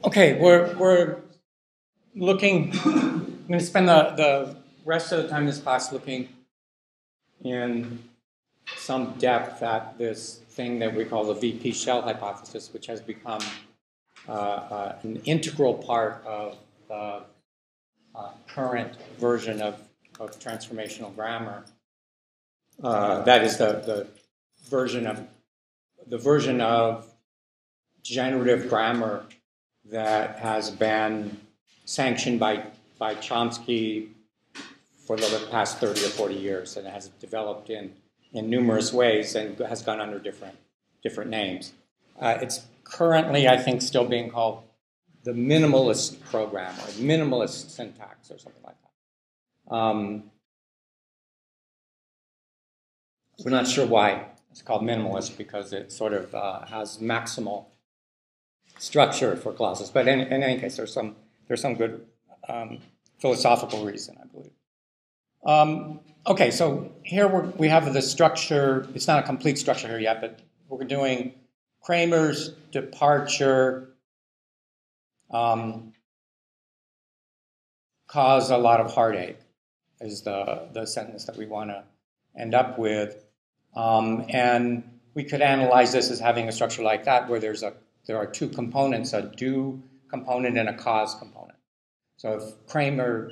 Okay, we're looking. I'm going to spend the rest of the time in this class looking in some depth at this thing that we call the VP shell hypothesis, which has become an integral part of the current version of transformational grammar. That is the version of generative grammar that has been sanctioned by Chomsky for the past 30 or 40 years, and it has developed in numerous ways and has gone under different names. It's currently, I think, still being called the minimalist program or minimalist syntax or something like that. We're not sure why it's called minimalist, because it sort of has maximal structure for clauses. But in any case, there's some good philosophical reason, I believe. Okay, so here we have the structure. It's not a complete structure here yet, but we're doing Kramer's departure caused a lot of heartache, is the sentence that we want to end up with. And we could analyze this as having a structure like that, where there are two components, a do component and a cause component. So if Kramer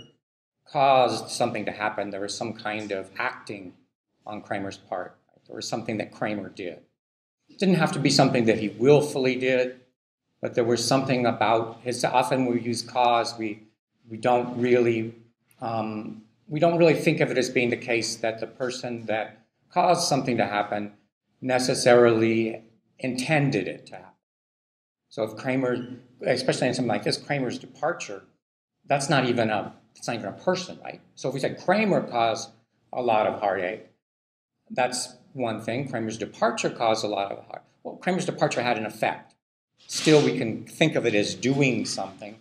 caused something to happen, there was some kind of acting on Kramer's part. Right? There was something that Kramer did. It didn't have to be something that he willfully did, but there was something about his. Often we use cause, we don't really think of it as being the case that the person that caused something to happen necessarily intended it to happen. So if Kramer, especially in something like this, Kramer's departure, that's not even a person, right? So if we said Kramer caused a lot of heartache, that's one thing. Kramer's departure caused a lot of heartache. Well, Kramer's departure had an effect. Still, we can think of it as doing something,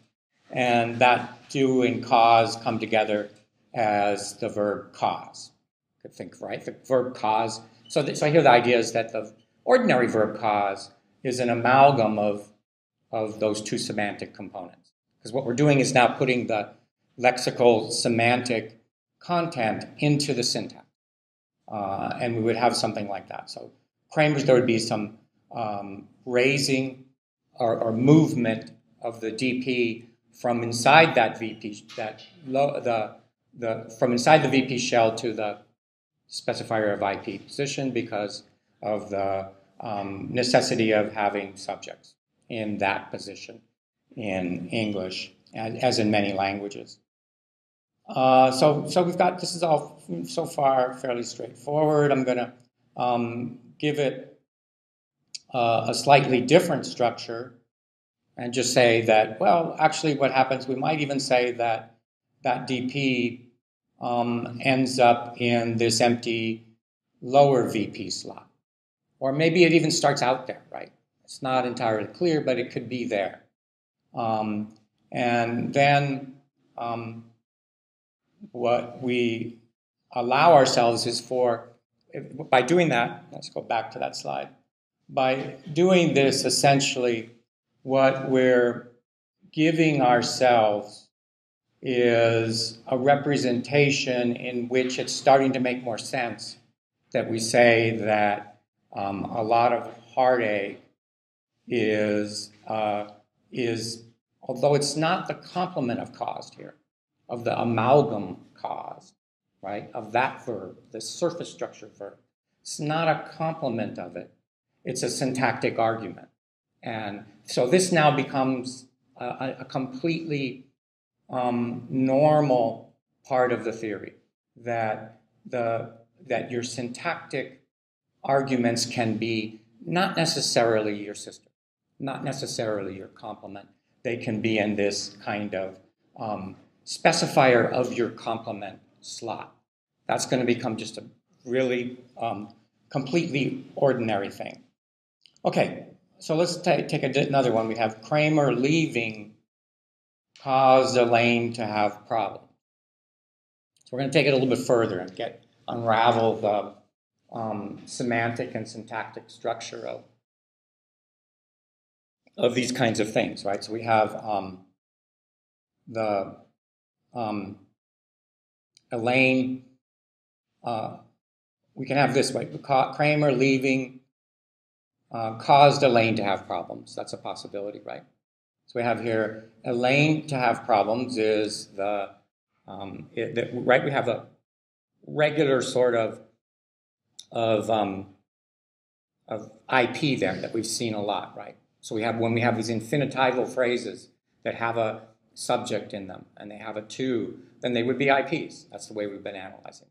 and that do and cause come together as the verb cause. You could think, right? The verb cause. So here the idea is that the ordinary verb cause is an amalgam of those two semantic components. Because what we're doing is now putting the lexical semantic content into the syntax. And we would have something like that. So Kramer's, there would be some raising or movement of the DP from inside that VP, from inside the VP shell to the specifier of IP position, because of the necessity of having subjects in that position in English, as in many languages. So we've got, this is all so far fairly straightforward. I'm going to give it a slightly different structure and just say that, well, actually what happens, we might even say that that DP ends up in this empty lower VP slot. Or maybe it even starts out there, right? It's not entirely clear, but it could be there. And then what we allow ourselves is by doing that, let's go back to that slide. By doing this, essentially, what we're giving ourselves is a representation in which it's starting to make more sense that we say that a lot of heartache is, although it's not the complement of caused here, of the amalgam caused, right, of that verb, the surface structure verb. It's not a complement of it. It's a syntactic argument. And so this now becomes a completely normal part of the theory, that your syntactic arguments can be not necessarily your sister, not necessarily your complement. They can be in this kind of specifier of your complement slot. That's going to become just a really completely ordinary thing. Okay, so let's take another one. We have Kramer leaving caused Elaine to have problems. So we're going to take it a little bit further and unravel the semantic and syntactic structure of these kinds of things, right? So we have the Elaine. We can have this, right? Kramer leaving caused Elaine to have problems. That's a possibility, right? So we have here Elaine to have problems is the right. We have a regular sort of IP there that we've seen a lot, right? So we have when we have these infinitival phrases that have a subject in them and they have a to, then they would be IPs. That's the way we've been analyzing.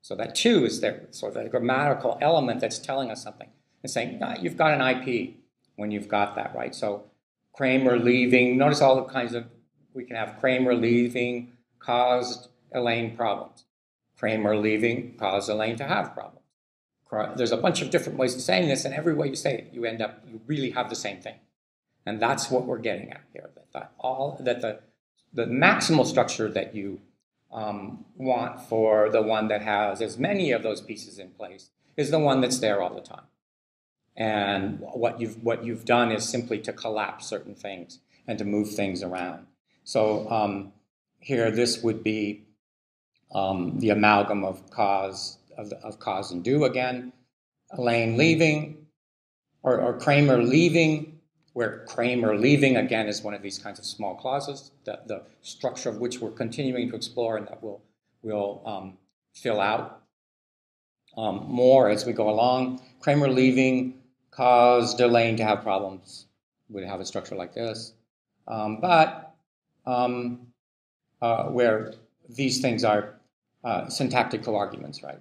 So that to is there, sort of a grammatical element that's telling us something and saying, you've got an IP when you've got that, right? So Kramer leaving, notice all the kinds of, we can have Kramer leaving caused Elaine problems. Kramer leaving caused Elaine to have problems. There's a bunch of different ways of saying this, and every way you say it, you really have the same thing. And that's what we're getting at here, that the maximal structure that you want for the one that has as many of those pieces in place is the one that's there all the time. And what you've done is simply to collapse certain things and to move things around. So here, this would be the amalgam of cause and do again. Elaine leaving, or Kramer leaving, where Kramer leaving again is one of these kinds of small clauses, the structure of which we're continuing to explore and that we'll fill out more as we go along. Kramer leaving caused Elaine to have problems. Would have a structure like this, but where these things are syntactic co-arguments, right?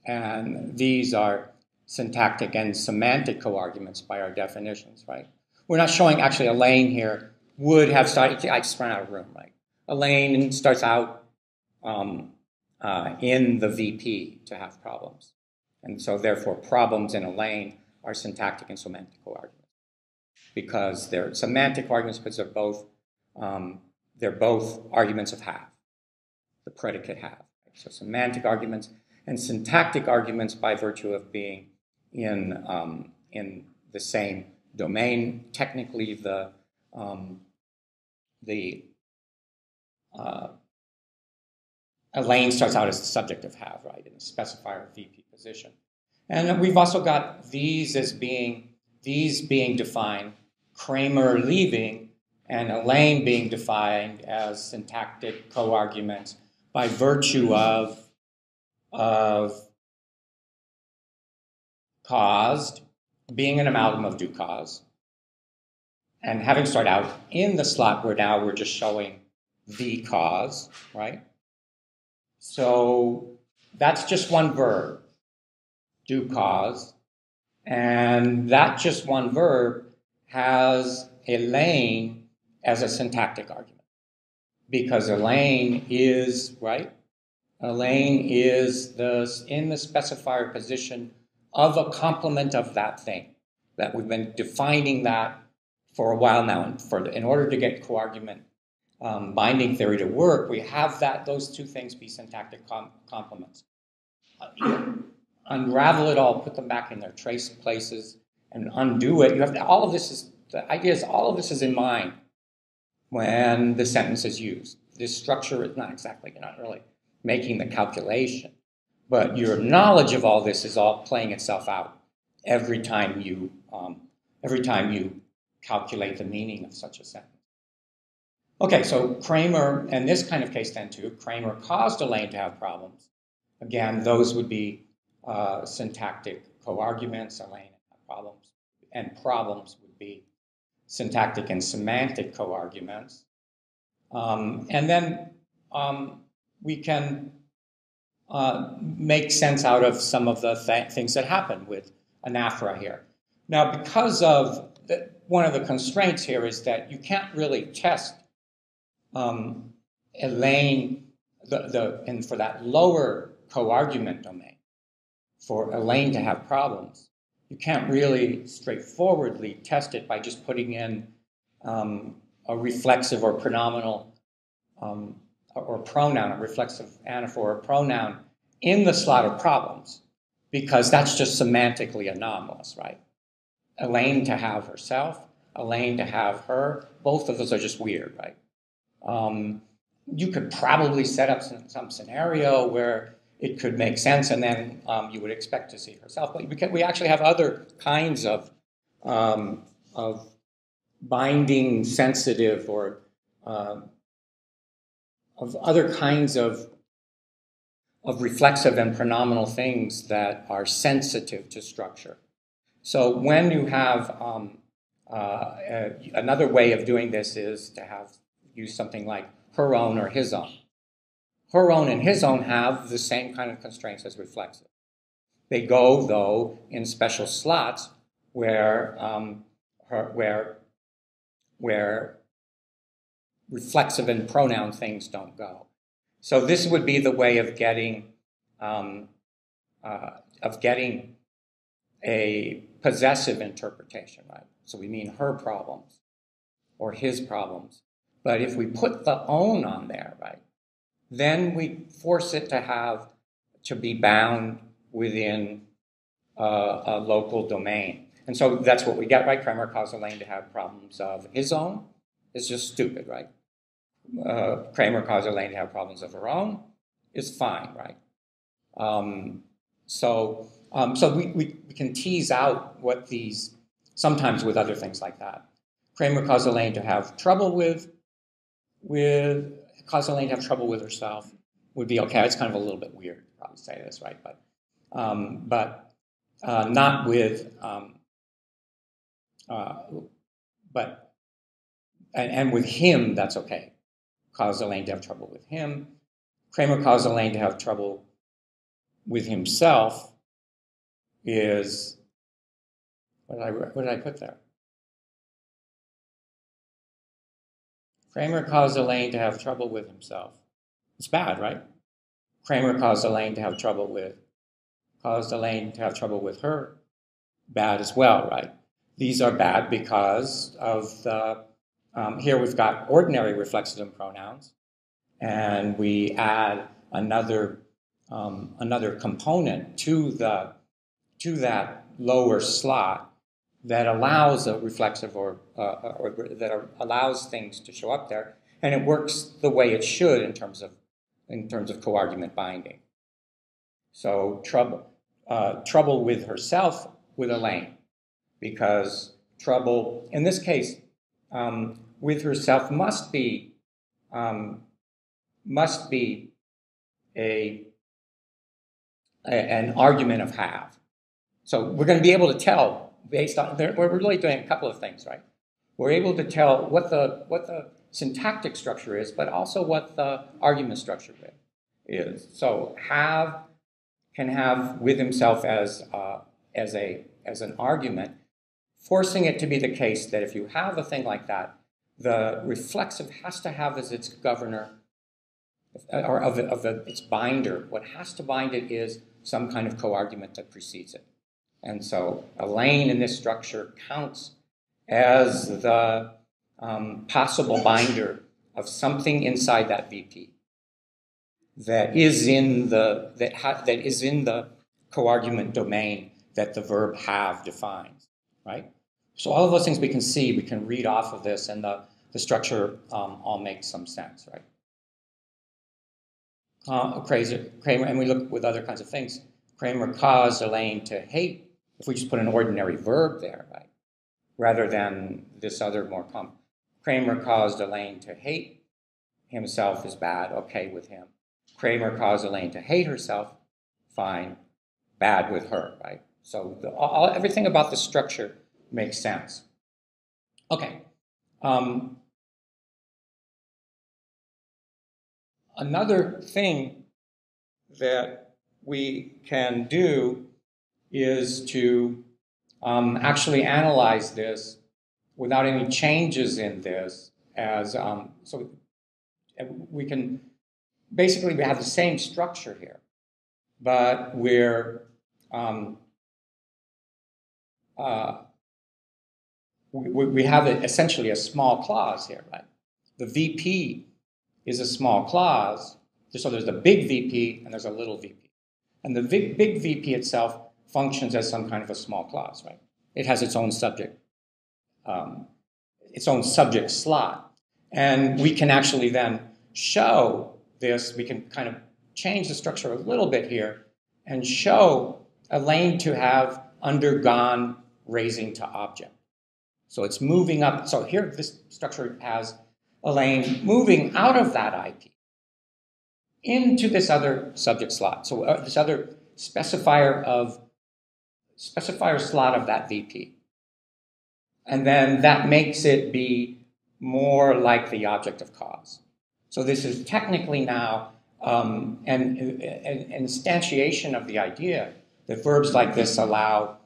And these are syntactic and semantic co-arguments by our definitions, right? We're not showing actually Elaine here would have started, I just ran out of room, right? Elaine starts out in the VP to have problems. And so therefore problems in Elaine are syntactic and semantic co-arguments. Because they're semantic arguments because they're both arguments of have, the predicate have. So semantic arguments and syntactic arguments by virtue of being in the same domain. Technically, the Elaine starts out as the subject of have, right, in the specifier VP position. And we've also got these being defined, Kramer leaving, and Elaine being defined as syntactic co-arguments by virtue of caused being an amalgam of do cause, and having started out in the slot where now we're just showing the cause, right? So that's just one verb, do cause, and that just one verb has Elaine as a syntactic argument, because Elaine is, right? Elaine is in the specifier position of a complement of that thing. That we've been defining that for a while now. And in order to get co-argument binding theory to work, we have those two things be syntactic complements. Unravel it all, put them back in their trace places, and undo it. You have all of this is in mind when the sentence is used. This structure is not exactly, you're not really making the calculation, but your knowledge of all this is all playing itself out every time you calculate the meaning of such a sentence. Okay, so Kramer, in this kind of case then too, Kramer caused Elaine to have problems. Again, those would be syntactic co-arguments, Elaine had problems, and problems would be syntactic and semantic co-arguments. And then we can make sense out of some of the things that happen with anaphora here. Now, because of one of the constraints here is that you can't really test Elaine, and for that lower co-argument domain, for Elaine to have problems, you can't really straightforwardly test it by just putting in a reflexive or pronominal or pronoun, a reflexive anaphora or pronoun in the slot of problems, because that's just semantically anomalous, right? Elaine to have herself, Elaine to have her. Both of those are just weird, right? You could probably set up some scenario where it could make sense, and then you would expect to see herself. But we actually have other kinds of binding sensitive or of other kinds of reflexive and pronominal things that are sensitive to structure. So when you have another way of doing this is to use something like her own or his own. Her own and his own have the same kind of constraints as reflexive. They go, though, in special slots where reflexive and pronoun things don't go. So this would be the way of getting a possessive interpretation, right? So we mean her problems or his problems. But if we put the own on there, right, then we force it to be bound within a local domain. And so that's what we get, right? Kramer caused Elaine to have problems of his own. It's just stupid, right? Kramer caused Elaine to have problems of her own is fine, right? So we can tease out what these, sometimes with other things like that. Kramer caused Elaine to have trouble with herself would be okay. It's kind of a little bit weird to probably say this, right? But not with, and with him, that's okay. Caused Elaine to have trouble with him. Kramer caused Elaine to have trouble with himself is, what did I put there? Kramer caused Elaine to have trouble with himself. It's bad, right? Kramer caused Elaine to have trouble with her. Bad as well, right? These are bad because of the, here we've got ordinary reflexive pronouns, and we add another component to that lower slot that allows a reflexive or that allows things to show up there, and it works the way it should in terms of co-argument binding. So trouble with herself with Elaine, because trouble in this case with herself must be an argument of have. So we're going to be able to tell based on, we're really doing a couple of things, right? We're able to tell what the syntactic structure is, but also what the argument structure is. So have can have with himself as an argument, forcing it to be the case that if you have a thing like that, the reflexive has to have as its governor, or its binder. What has to bind it is some kind of co-argument that precedes it. And so Elaine in this structure counts as the possible binder of something inside that VP that is in the co-argument domain that the verb have defines, right? So all of those things we can see, we can read off of this, and the structure all makes some sense, right? Kramer, and we look with other kinds of things. Kramer caused Elaine to hate, if we just put an ordinary verb there, right? Rather than this other more common. Kramer caused Elaine to hate himself is bad, okay with him. Kramer caused Elaine to hate herself, fine, bad with her, right? So everything about the structure makes sense. Okay. Another thing that we can do is to actually analyze this without any changes in this as, so we can, basically we have the same structure here, but we're, we have essentially a small clause here, right? The VP is a small clause, so there's the big VP and there's a little VP. And the big VP itself functions as some kind of a small clause, right? it has its own subject slot. And we can actually then show this, we can kind of change the structure a little bit here and show Elaine to have undergone raising to object. So it's moving up. So here this structure has Elaine moving out of that IP into this other subject slot. So this other specifier slot of that VP. And then that makes it be more like the object of cause. So this is technically now an instantiation of the idea that verbs like this allow,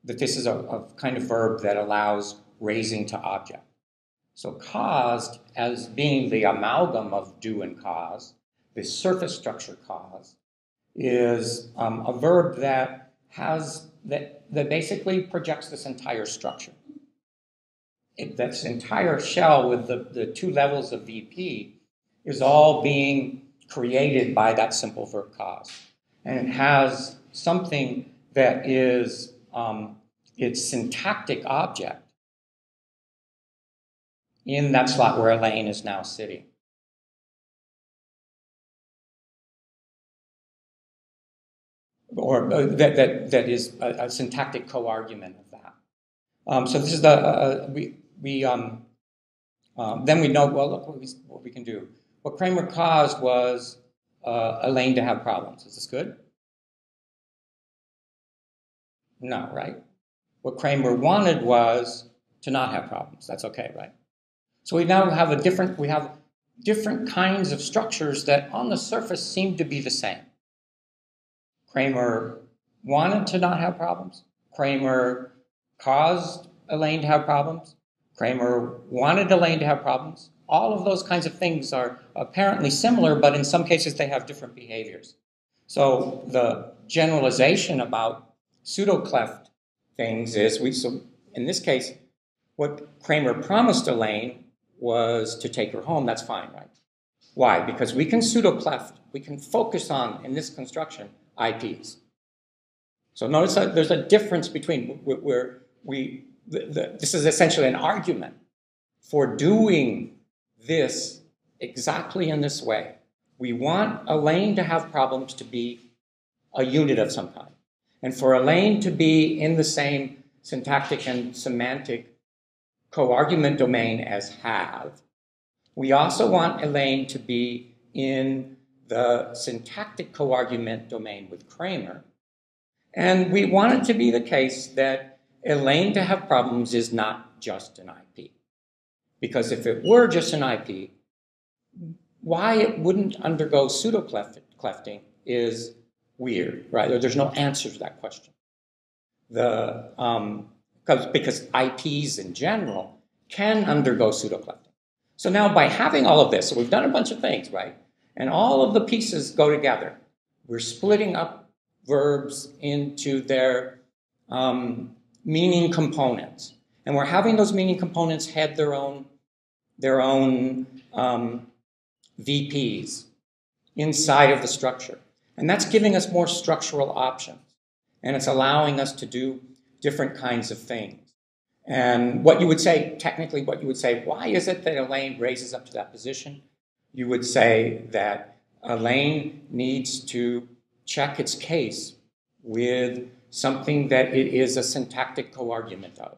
that this is a kind of verb that allows raising to object. So caused, as being the amalgam of do and cause, this surface structure cause, is a verb that has, that basically projects this entire structure. This entire shell with the two levels of VP is all being created by that simple verb cause. And it has something that is its syntactic object in that slot where Elaine is now sitting. Or that is a syntactic co-argument of that. So this is the, then we know, well, look what we can do. What Kramer caused was Elaine to have problems. Is this good? No, right? What Kramer wanted was to not have problems. That's okay, right? So we now have different kinds of structures that on the surface seem to be the same. Kramer wanted to not have problems. Kramer caused Elaine to have problems. Kramer wanted Elaine to have problems. All of those kinds of things are apparently similar, but in some cases they have different behaviors. So the generalization about pseudo-cleft things is, so in this case, what Kramer promised Elaine was to take her home. That's fine, right? Why? Because we can pseudo-cleft, we can focus on, in this construction, IPs. So notice that there's a difference between where this is essentially an argument for doing this exactly in this way. We want Elaine to have problems to be a unit of some kind. And for Elaine to be in the same syntactic and semantic co-argument domain as have, we also want Elaine to be in the syntactic co-argument domain with Kramer. And we want it to be the case that Elaine to have problems is not just an IP. Because if it were just an IP, why it wouldn't undergo pseudo-clefting is weird, right? There's no answer to that question. Because IPs in general can undergo pseudo-clefting. So now by having all of this, so we've done a bunch of things, right? And all of the pieces go together. We're splitting up verbs into their meaning components. And we're having those meaning components have their own VPs inside of the structure. And that's giving us more structural options. And it's allowing us to do different kinds of things. And what you would say, technically what you would say, why is it that Elaine raises up to that position? You would say that Elaine needs to check its case with something that it is a syntactic co-argument of.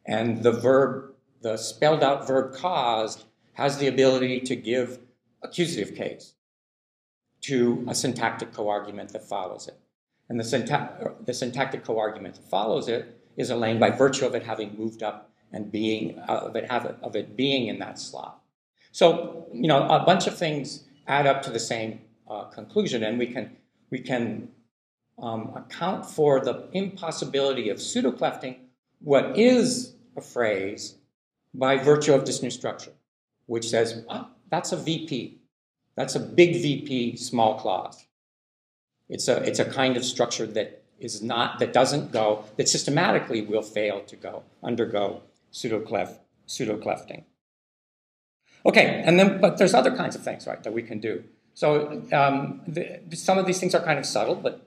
And the verb, the spelled out verb caused, has the ability to give accusative case to a syntactic co-argument that follows it. And the syntactic co-argument that follows it is Elaine by virtue of it having moved up and being, of it being in that slot. So, you know, a bunch of things add up to the same conclusion, and we can account for the impossibility of pseudo-clefting what is a phrase by virtue of this new structure, which says, oh, that's a VP. That's a big VP, small clause. It's a kind of structure that that systematically will fail to undergo pseudo-clefting. Okay, and then, but there's other kinds of things, right, that we can do. So some of these things are kind of subtle, but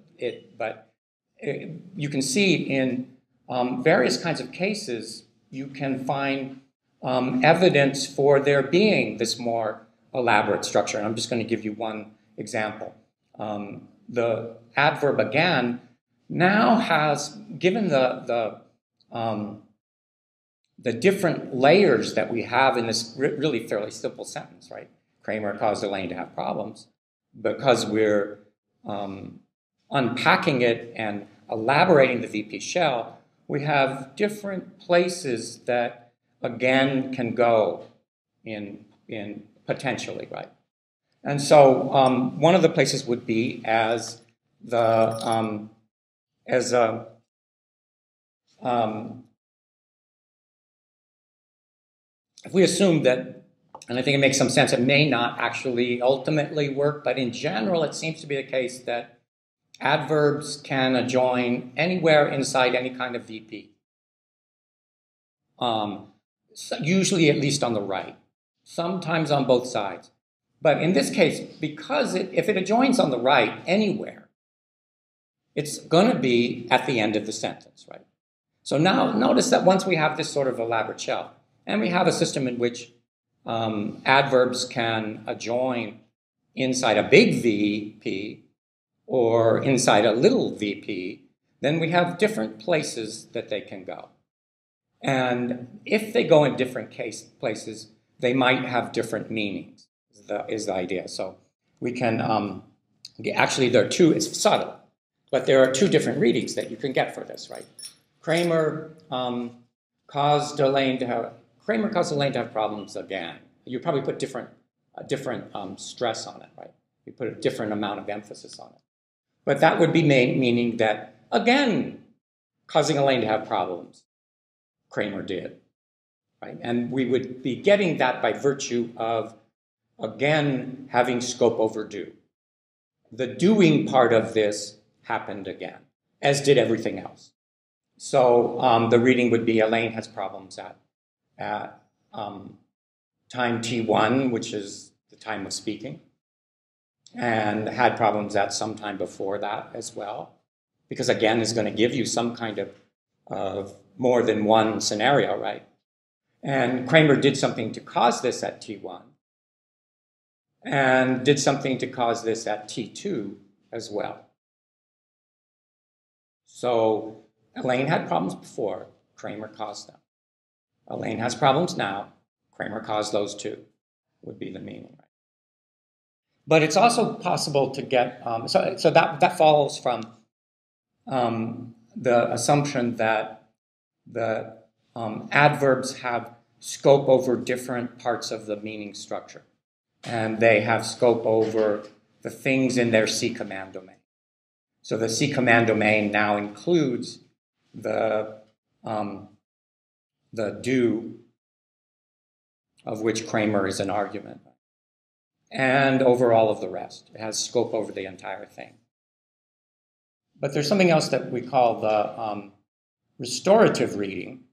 you can see in various kinds of cases, you can find evidence for there being this more elaborate structure. And I'm just going to give you one example. The adverb again now has, given the different layers that we have in this really fairly simple sentence, right? Kramer caused Elaine to have problems. Because we're unpacking it and elaborating the VP shell, we have different places that again can go in potentially, right? And so one of the places would be as the if we assume that, and I think it makes some sense, it may not actually ultimately work, but in general it seems to be the case that adverbs can adjoin anywhere inside any kind of VP. So usually at least on the right, sometimes on both sides. But in this case, because if it adjoins on the right anywhere, it's going to be at the end of the sentence, right? So now notice that once we have this sort of elaborate shell, and we have a system in which adverbs can adjoin inside a big VP or inside a little VP, then we have different places that they can go. And if they go in different places, they might have different meanings, is the idea. So we can, actually there are two, it's subtle, but there are two different readings that you can get for this, right? Kramer caused Elaine to have problems again. You probably put different stress on it, right? You put a different amount of emphasis on it. But that would be meaning that, again, causing Elaine to have problems, Kramer did, right? And we would be getting that by virtue of, again, having scope over do. The doing part of this happened again, as did everything else. So the reading would be Elaine has problems at time T1, which is the time of speaking, and had problems at some time before that as well, because again, is going to give you some kind of more than one scenario, right? And Kramer did something to cause this at T1, and did something to cause this at T2 as well. So Elaine had problems before, Kramer caused them. Elaine has problems now, Kramer caused those too, would be the meaning. Right? But it's also possible to get, so that follows from the assumption that the adverbs have scope over different parts of the meaning structure. And they have scope over the things in their C command domain. So the C command domain now includes the do, of which Kramer is an argument, and over all of the rest. It has scope over the entire thing. But there's something else that we call the restorative reading,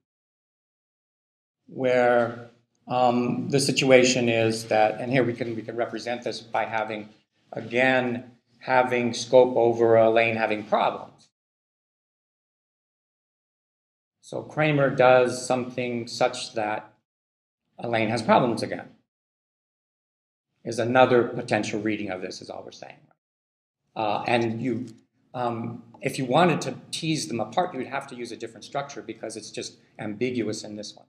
where the situation is that, and here we can represent this by having scope over Elaine having problems. So Kramer does something such that Elaine has problems again. Is another potential reading of this, is all we're saying. And you, if you wanted to tease them apart, you would have to use a different structure because it's just ambiguous in this one.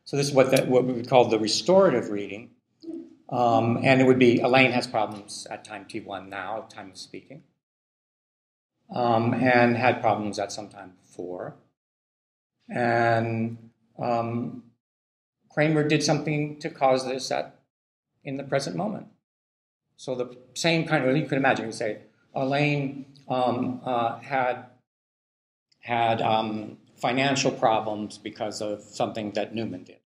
So this is what we would call the restorative reading. And it would be Elaine has problems at time T1 now, time of speaking, and had problems at some time before. And Kramer did something to cause this in the present moment. So the same kind of, you can imagine, you say, Elaine had financial problems because of something that Newman did.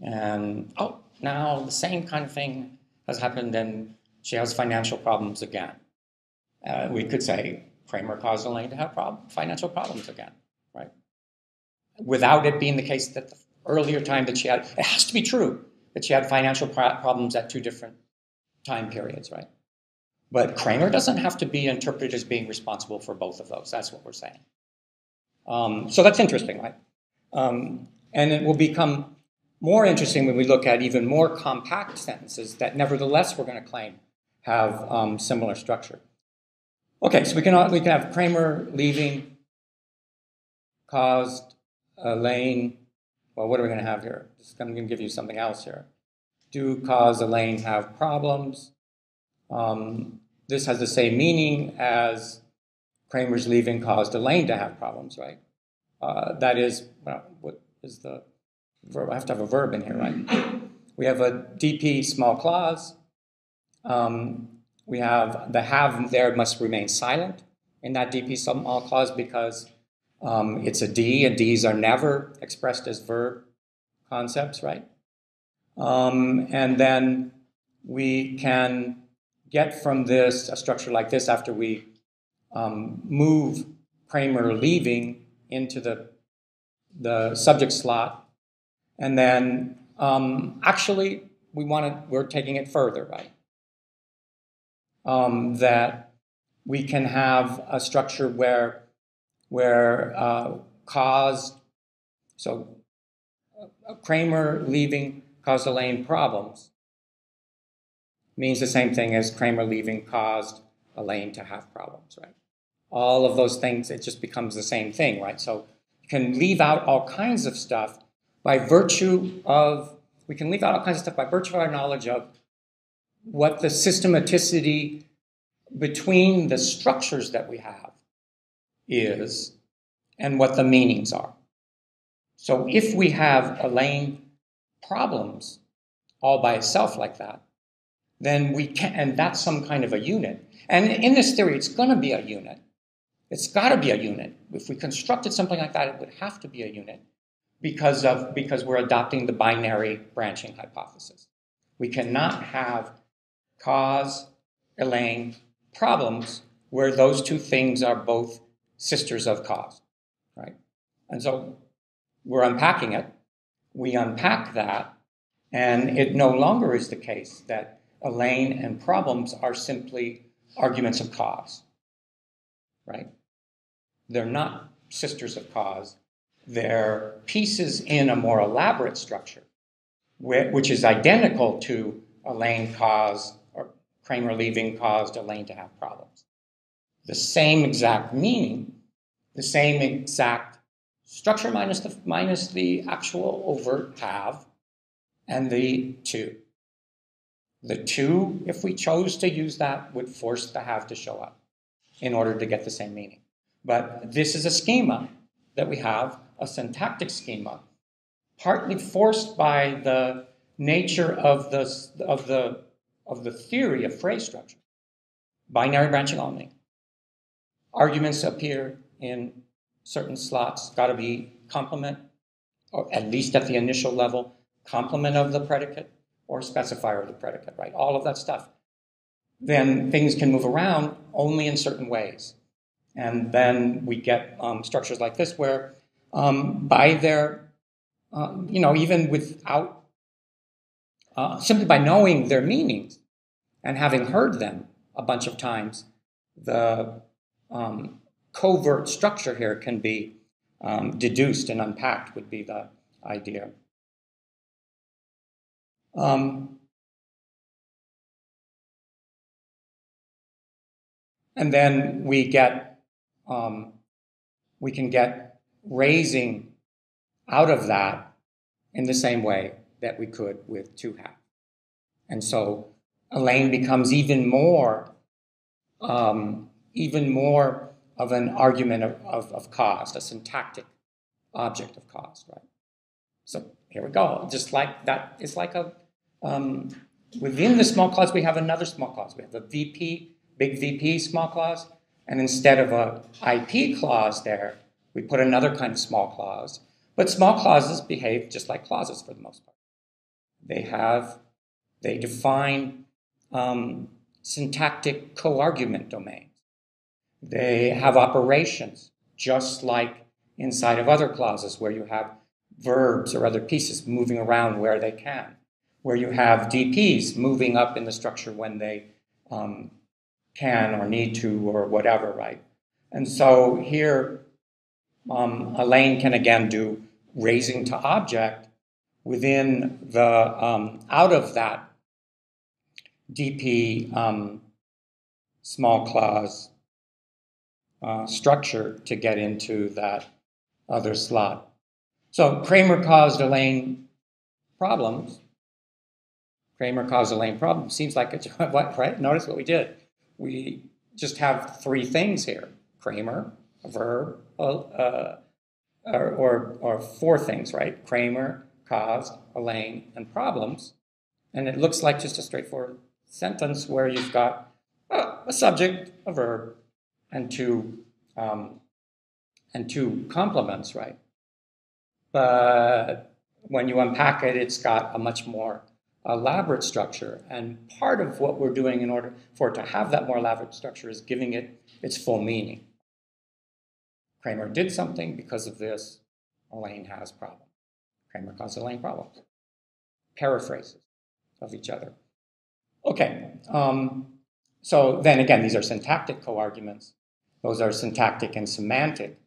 And, now the same kind of thing has happened and she has financial problems again. We could say Kramer caused Elaine to have financial problems again, right? Without it being the case that the earlier time that she had, it has to be true that she had financial problems at two different time periods, right? But Kramer doesn't have to be interpreted as being responsible for both of those. That's what we're saying. So that's interesting, right? And it will become more interesting when we look at even more compact sentences that nevertheless we're going to claim have similar structure. Okay, so we can have Kramer leaving caused Elaine. Well, what are we going to have here? I'm going to give you something else here. Do cause Elaine have problems? This has the same meaning as Kramer's leaving caused Elaine to have problems, right? That is, well, what is the verb? I have to have a verb in here, right? We have a DP small clause. We have the have there must remain silent in that DP small clause because it's a D, and Ds are never expressed as verb concepts, right? And then we can get from this a structure like this after we move Kramer leaving into the subject slot, and then actually we're taking it further, right? That we can have a structure where caused, so Kramer leaving caused Elaine problems means the same thing as Kramer leaving caused Elaine to have problems, right? All of those things, it just becomes the same thing, right? So you can leave out all kinds of stuff by virtue of, our knowledge of what the systematicity between the structures that we have is and what the meanings are. So if we have Elaine problems all by itself like that, then we can, and that's some kind of a unit. And in this theory, it's going to be a unit. It's got to be a unit. If we constructed something like that, it would have to be a unit because we're adopting the binary branching hypothesis. We cannot have cause Elaine problems where those two things are both sisters of cause, right? And so we're unpacking it. We unpack that, and it no longer is the case that Elaine and problems are simply arguments of cause, right? They're not sisters of cause. They're pieces in a more elaborate structure, which is identical to Elaine caused, or Kramer leaving caused Elaine to have problems. The same exact meaning, the same exact structure minus the actual overt have, and the to. The to, if we chose to use that, would force the have to show up in order to get the same meaning. But this is a schema that we have, a syntactic schema, partly forced by the nature of the theory of phrase structure. Binary branching only. Arguments appear in certain slots, got to be complement, or at least at the initial level, complement of the predicate or specifier of the predicate, right? All of that stuff. Then things can move around only in certain ways. And then we get structures like this where by their, even without, simply by knowing their meanings and having heard them a bunch of times, the covert structure here can be deduced and unpacked would be the idea. And then we can get raising out of that in the same way that we could with to have. And so Elaine becomes even more of an argument of cause, a syntactic object of cause, right? So here we go. Just like that, it's like a within the small clause we have another small clause. We have a VP, big VP small clause, and instead of a IP clause there, we put another kind of small clause. But small clauses behave just like clauses for the most part. They define syntactic co-argument domains. They have operations just like inside of other clauses where you have verbs or other pieces moving around where they can, where you have DPs moving up in the structure when they can or need to or whatever, right? And so here Elaine can again do raising to object within the, out of that DP small clause structure to get into that other slot. So Kramer caused Elaine problems. Kramer caused Elaine problems. Seems like it's what, right? Notice what we did. We just have three things here. Kramer, a verb, or four things, right? Kramer caused Elaine and problems. And it looks like just a straightforward sentence where you've got a subject, a verb, and two complements, right? But when you unpack it, it's got a much more elaborate structure. And part of what we're doing in order for it to have that more elaborate structure is giving it its full meaning. Kramer did something because of this. Elaine has problems. Kramer caused Elaine problems. Paraphrases of each other. Okay, so then again, these are syntactic co-arguments. Those are syntactic and semantic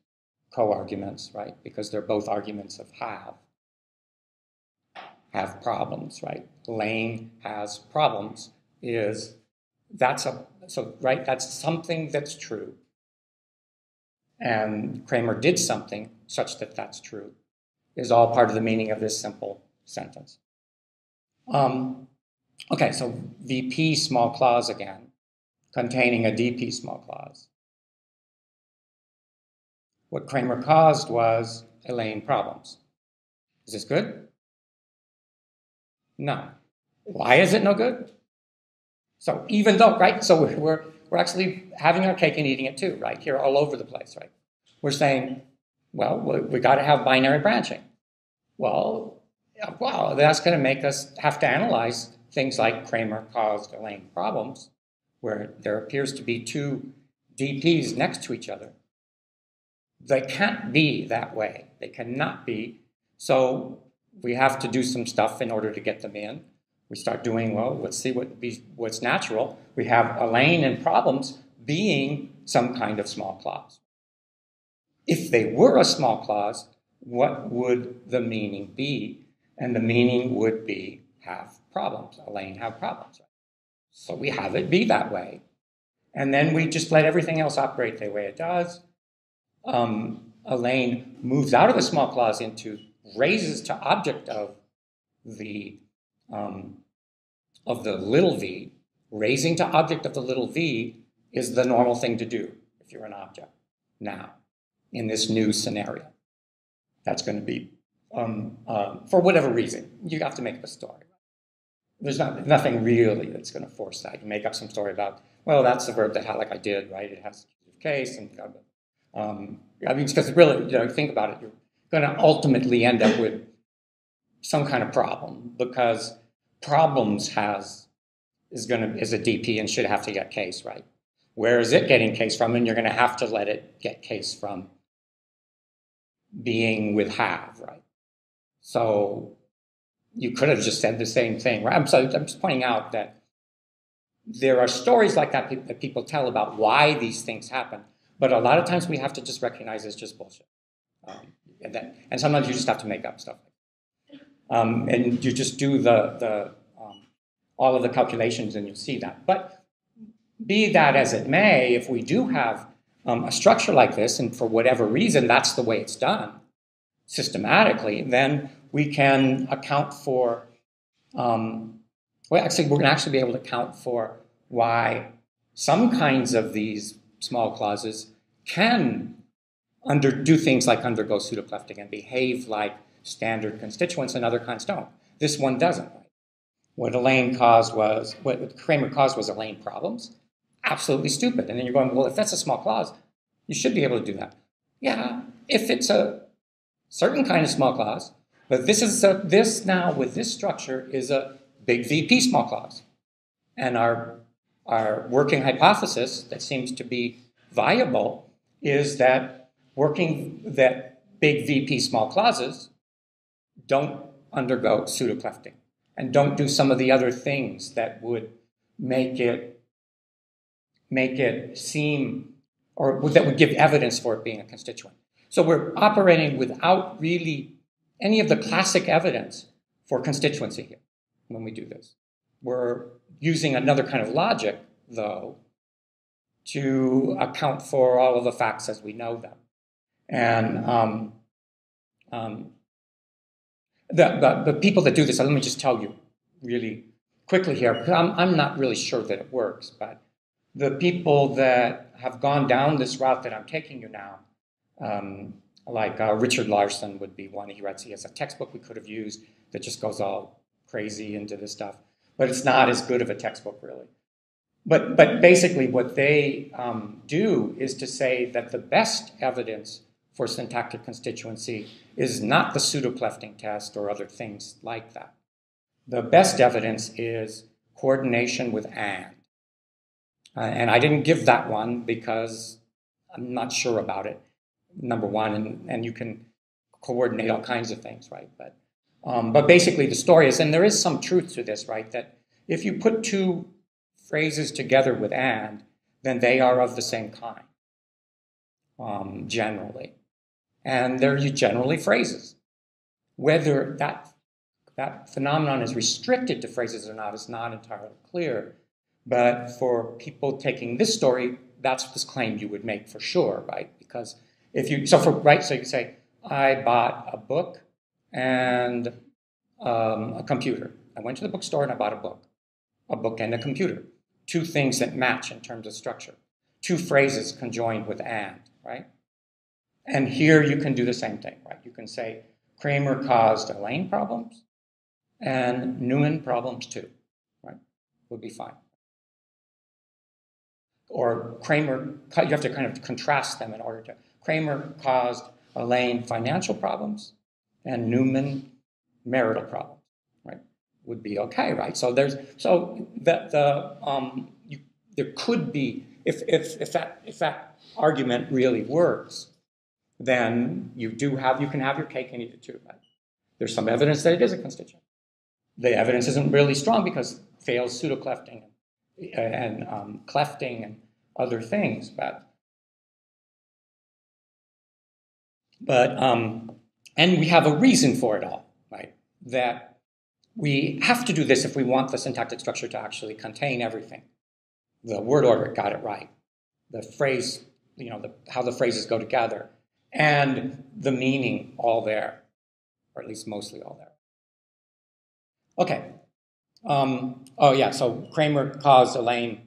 co-arguments, right? Because they're both arguments of have problems, right? Elaine has problems that's something that's true. And Kramer did something such that that's true is all part of the meaning of this simple sentence. Okay, so VP small clause again, containing a DP small clause. What Kramer caused was Elaine problems. Is this good? No. Why is it no good? So even though, right, so we're actually having our cake and eating it too, right, here all over the place, right? We're saying, well, we got to have binary branching. Well, that's going to make us have to analyze things like Kramer caused Elaine problems, where there appears to be two DPs next to each other. They can't be that way. They cannot be. So we have to do some stuff in order to get them in. We start doing, well, let's see what's natural. We have Elaine and problems being some kind of small clause. If they were a small clause, what would the meaning be? And the meaning would be have problems. Elaine have problems. So we have it be that way. And then we just let everything else operate the way it does. Elaine moves out of the small clause into raises to object of the little v. Raising to object of the little v is the normal thing to do if you're an object. Now, in this new scenario, that's going to be, for whatever reason, you have to make up a story. There's nothing really that's going to force that. You make up some story about, well, that's the verb that like I did, right? It has a case, and because really, think about it, you're going to ultimately end up with some kind of problem because problems is a DP and should have to get case, right? Where is it getting case from? And you're going to have to let it get case from being with have, right? So you could have just said the same thing, right? I'm just pointing out that there are stories like that that people tell about why these things happen, but a lot of times we have to just recognize it's just bullshit. And sometimes you just have to make up stuff. And you just do all of the calculations and you'll see that. But be that as it may, if we do have a structure like this, and for whatever reason that's the way it's done systematically, then we can account for, we're going to actually be able to account for why some kinds of these small clauses can do things like undergo pseudoclefting and behave like standard constituents, and other kinds don't. This one doesn't. What Kramer caused was Elaine problems. Absolutely stupid. And then you're going, well, if that's a small clause, you should be able to do that. Yeah, if it's a certain kind of small clause, but this now with this structure is a big VP small clause. And our working hypothesis that seems to be viable is that big VP small clauses don't undergo pseudoclefting and don't do some of the other things that would make it seem, or that would give evidence for it being a constituent. So we're operating without really any of the classic evidence for constituency here when we do this. We're using another kind of logic, though, to account for all of the facts as we know them. And the people that do this, let me just tell you really quickly here, because I'm not really sure that it works, but the people that have gone down this route that I'm taking you now, like Richard Larson would be one. He has a textbook we could have used that just goes all crazy into this stuff, but it's not as good of a textbook, really. But basically what they do is to say that the best evidence for syntactic constituency is not the pseudo-clefting test or other things like that. The best evidence is coordination with and. And I didn't give that one because I'm not sure about it, number one, and you can coordinate all kinds of things, right? But basically the story is, and there is some truth to this, right, that if you put two phrases together with and, then they are of the same kind, generally. And they're generally phrases. Whether that phenomenon is restricted to phrases or not is not entirely clear. But for people taking this story, that's this claim you would make for sure, right? Because if you, so you say, I bought a book and a computer. I went to the bookstore and I bought a book and a computer. Two things that match in terms of structure. Two phrases conjoined with and, right? And here you can do the same thing, right? You can say Kramer caused Elaine problems and Newman problems too, right? Would be fine. Or Kramer, you have to kind of contrast them in order to, Kramer caused Elaine financial problems and Newman marital problems, right? Would be okay, right? So there could be, if that argument really works, then you can have your cake and eat it too, right? There's some evidence that it is a constituent. The evidence isn't really strong because it fails pseudo-clefting and clefting and other things, and we have a reason for it all, right? That we have to do this if we want the syntactic structure to actually contain everything. The word order got it right. The phrase, how the phrases go together, and the meaning all there, or at least mostly all there. Okay. So Kramer caused Elaine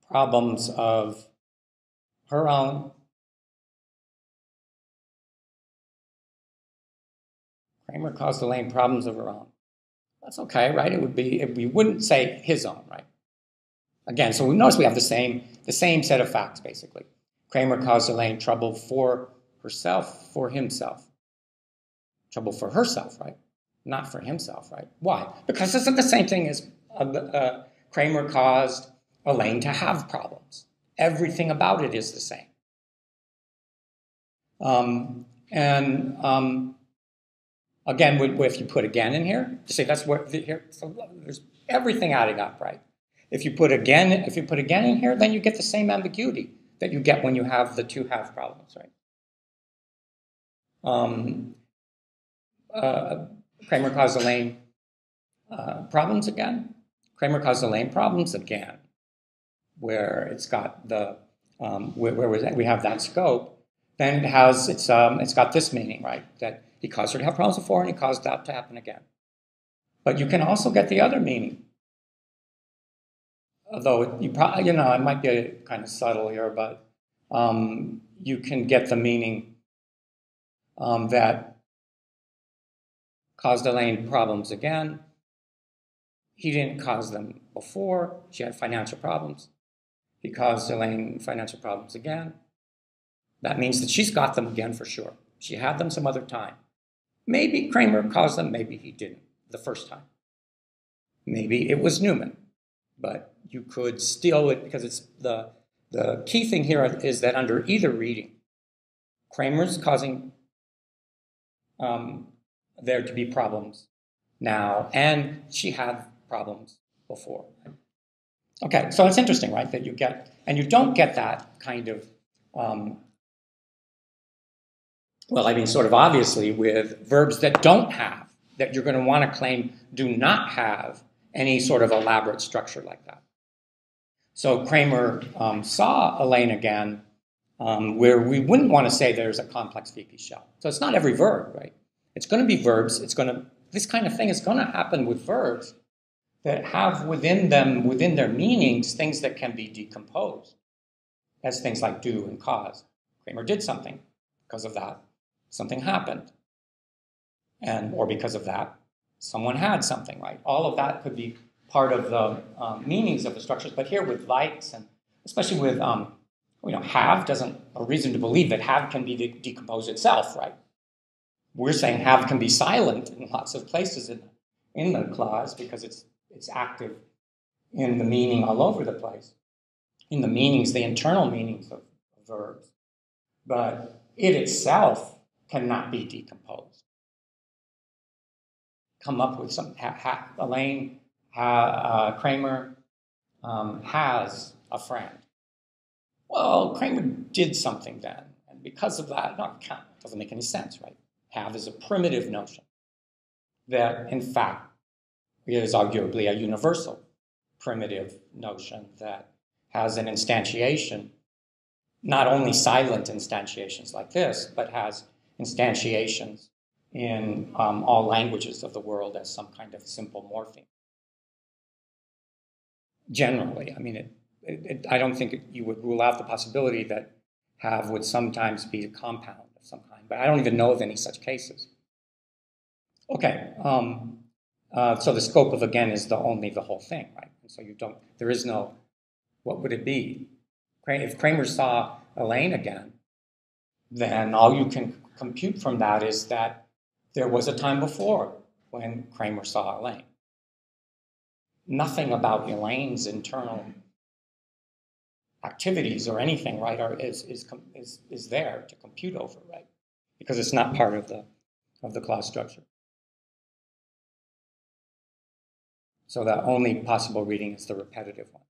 problems of her own. Kramer caused Elaine problems of her own. That's okay, right? It would be, we wouldn't say his own, right? Again, so we notice we have the same set of facts, basically. Kramer caused Elaine trouble for herself, for himself. Trouble for herself, right? Not for himself, right? Why? Because it's the same thing as Kramer caused Elaine to have problems. Everything about it is the same. Again, if you put again in here, to say that's what here, so there's everything adding up, right? If you put again in here, then you get the same ambiguity that you get when you have the two have problems, right? Kramer caused Elaine problems again. Kramer caused Elaine problems again, where it's got the where we have that scope. Then it's got this meaning, right? That he caused her to have problems before, and he caused that to happen again. But you can also get the other meaning. Although you probably, it might be kind of subtle here, but you can get the meaning that caused Elaine problems again. He didn't cause them before. She had financial problems. He caused Elaine financial problems again. That means that she's got them again for sure. She had them some other time. Maybe Kramer caused them, maybe he didn't the first time. Maybe it was Newman. But you could steal it because it's the key thing here is that under either reading, Kramer's causing there to be problems now, and she had problems before. Okay, so it's interesting, right, that you don't get that kind of Well, I mean, sort of obviously with verbs that don't have, that you're going to want to claim do not have any sort of elaborate structure like that. So Kramer saw Elaine again, where we wouldn't want to say there's a complex VP shell. So it's not every verb, right? It's going to be verbs. This kind of thing is going to happen with verbs that have within them, within their meanings, things that can be decomposed as things like do and cause. Kramer did something. Because of that, something happened. Or because of that, someone had something, right? All of that could be part of the meanings of the structures. But here with likes, and especially with, have doesn't, a reason to believe that have can be decomposed itself, right? We're saying have can be silent in lots of places in the clause because it's active in the meaning all over the place, in the meanings, the internal meanings of verbs. But it itself cannot be decomposed. Come up with some, Elaine, Kramer has a friend. Well, Kramer did something then, and because of that, it doesn't make any sense, right? Have is a primitive notion that, in fact, is arguably a universal primitive notion that has an instantiation, not only silent instantiations like this, but has instantiations in all languages of the world as some kind of simple morpheme. Generally, I mean, I don't think you would rule out the possibility that have would sometimes be a compound of some kind, but I don't even know of any such cases. Okay, so the scope of, again, is only the whole thing, right? And so there is no, what would it be? If Kramer saw Elaine again, then all you can compute from that is that there was a time before when Kramer saw Elaine. Nothing about Elaine's internal activities or anything, right, is there to compute over, right? Because it's not part of the clause structure. So the only possible reading is the repetitive one.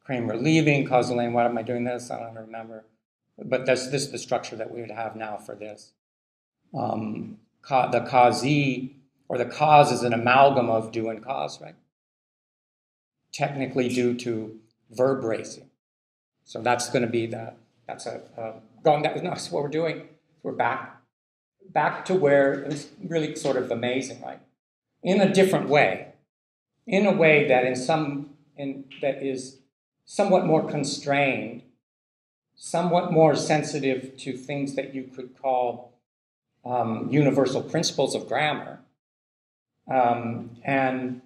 Kramer leaving, cause Elaine, why am I doing this? I don't remember. But this is the structure that we would have now for this. The causee, or the cause is an amalgam of do and cause, right? Technically due to verb raising. So that's going to be that's what we're doing. We're back to where it's really sort of amazing, right? In a different way. In a way that that is somewhat more constrained, somewhat more sensitive to things that you could call universal principles of grammar, and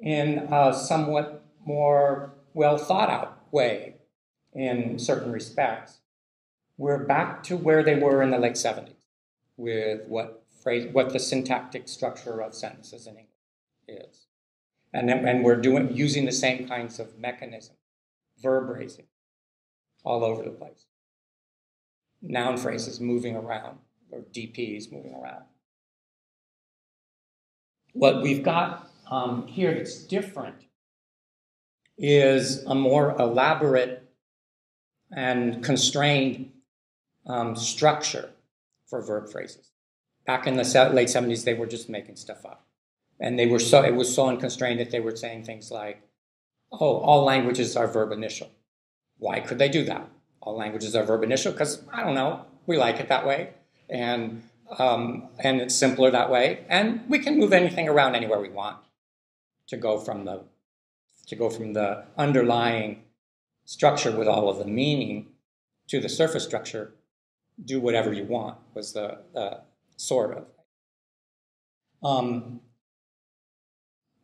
in a somewhat more well thought out way in certain respects. We're back to where they were in the late 70s with what the syntactic structure of sentences in English is. And we're using the same kinds of mechanisms. Verb raising all over the place. Noun phrases moving around, or DPs moving around. What we've got here that's different is a more elaborate and constrained structure for verb phrases. Back in the late 70s, they were just making stuff up. And it was so unconstrained that they were saying things like, oh, all languages are verb initial. Why could they do that? All languages are verb initial because, I don't know, we like it that way. And it's simpler that way. And we can move anything around anywhere we want to go from the underlying structure with all of the meaning to the surface structure. Do whatever you want was the sort of.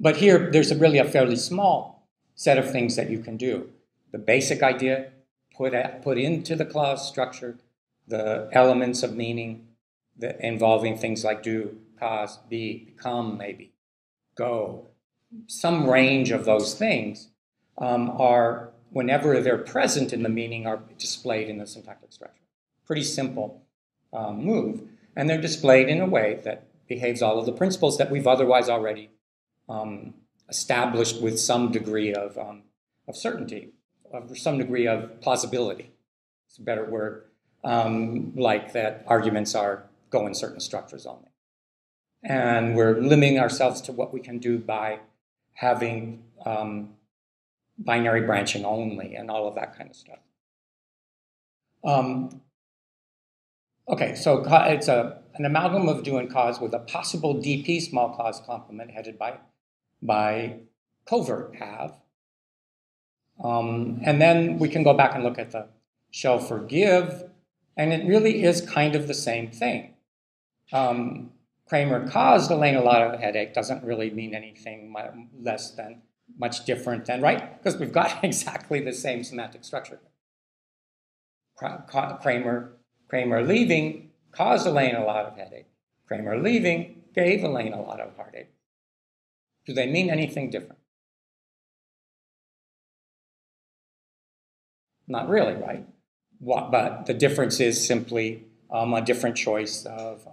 But here, there's really a fairly small set of things that you can do. The basic idea, put into the clause structure, the elements of meaning involving things like do, cause, be, become, maybe, go. Some range of those things are, whenever they're present in the meaning, are displayed in the syntactic structure. Pretty simple move. And they're displayed in a way that behaves all of the principles that we've otherwise already established with some degree of certainty some degree of plausibility. It's a better word, like that arguments go in certain structures only. And we're limiting ourselves to what we can do by having binary branching only and all of that kind of stuff. Okay, so it's an amalgam of do and cause with a possible DP small clause complement headed by covert have. And then we can go back and look at the shall forgive, and it really is kind of the same thing. Kramer caused Elaine a lot of headache doesn't really mean anything much different than, right? Because we've got exactly the same semantic structure. Kramer leaving caused Elaine a lot of headache. Kramer leaving gave Elaine a lot of heartache. Do they mean anything different? Not really, right? But the difference is simply a different choice of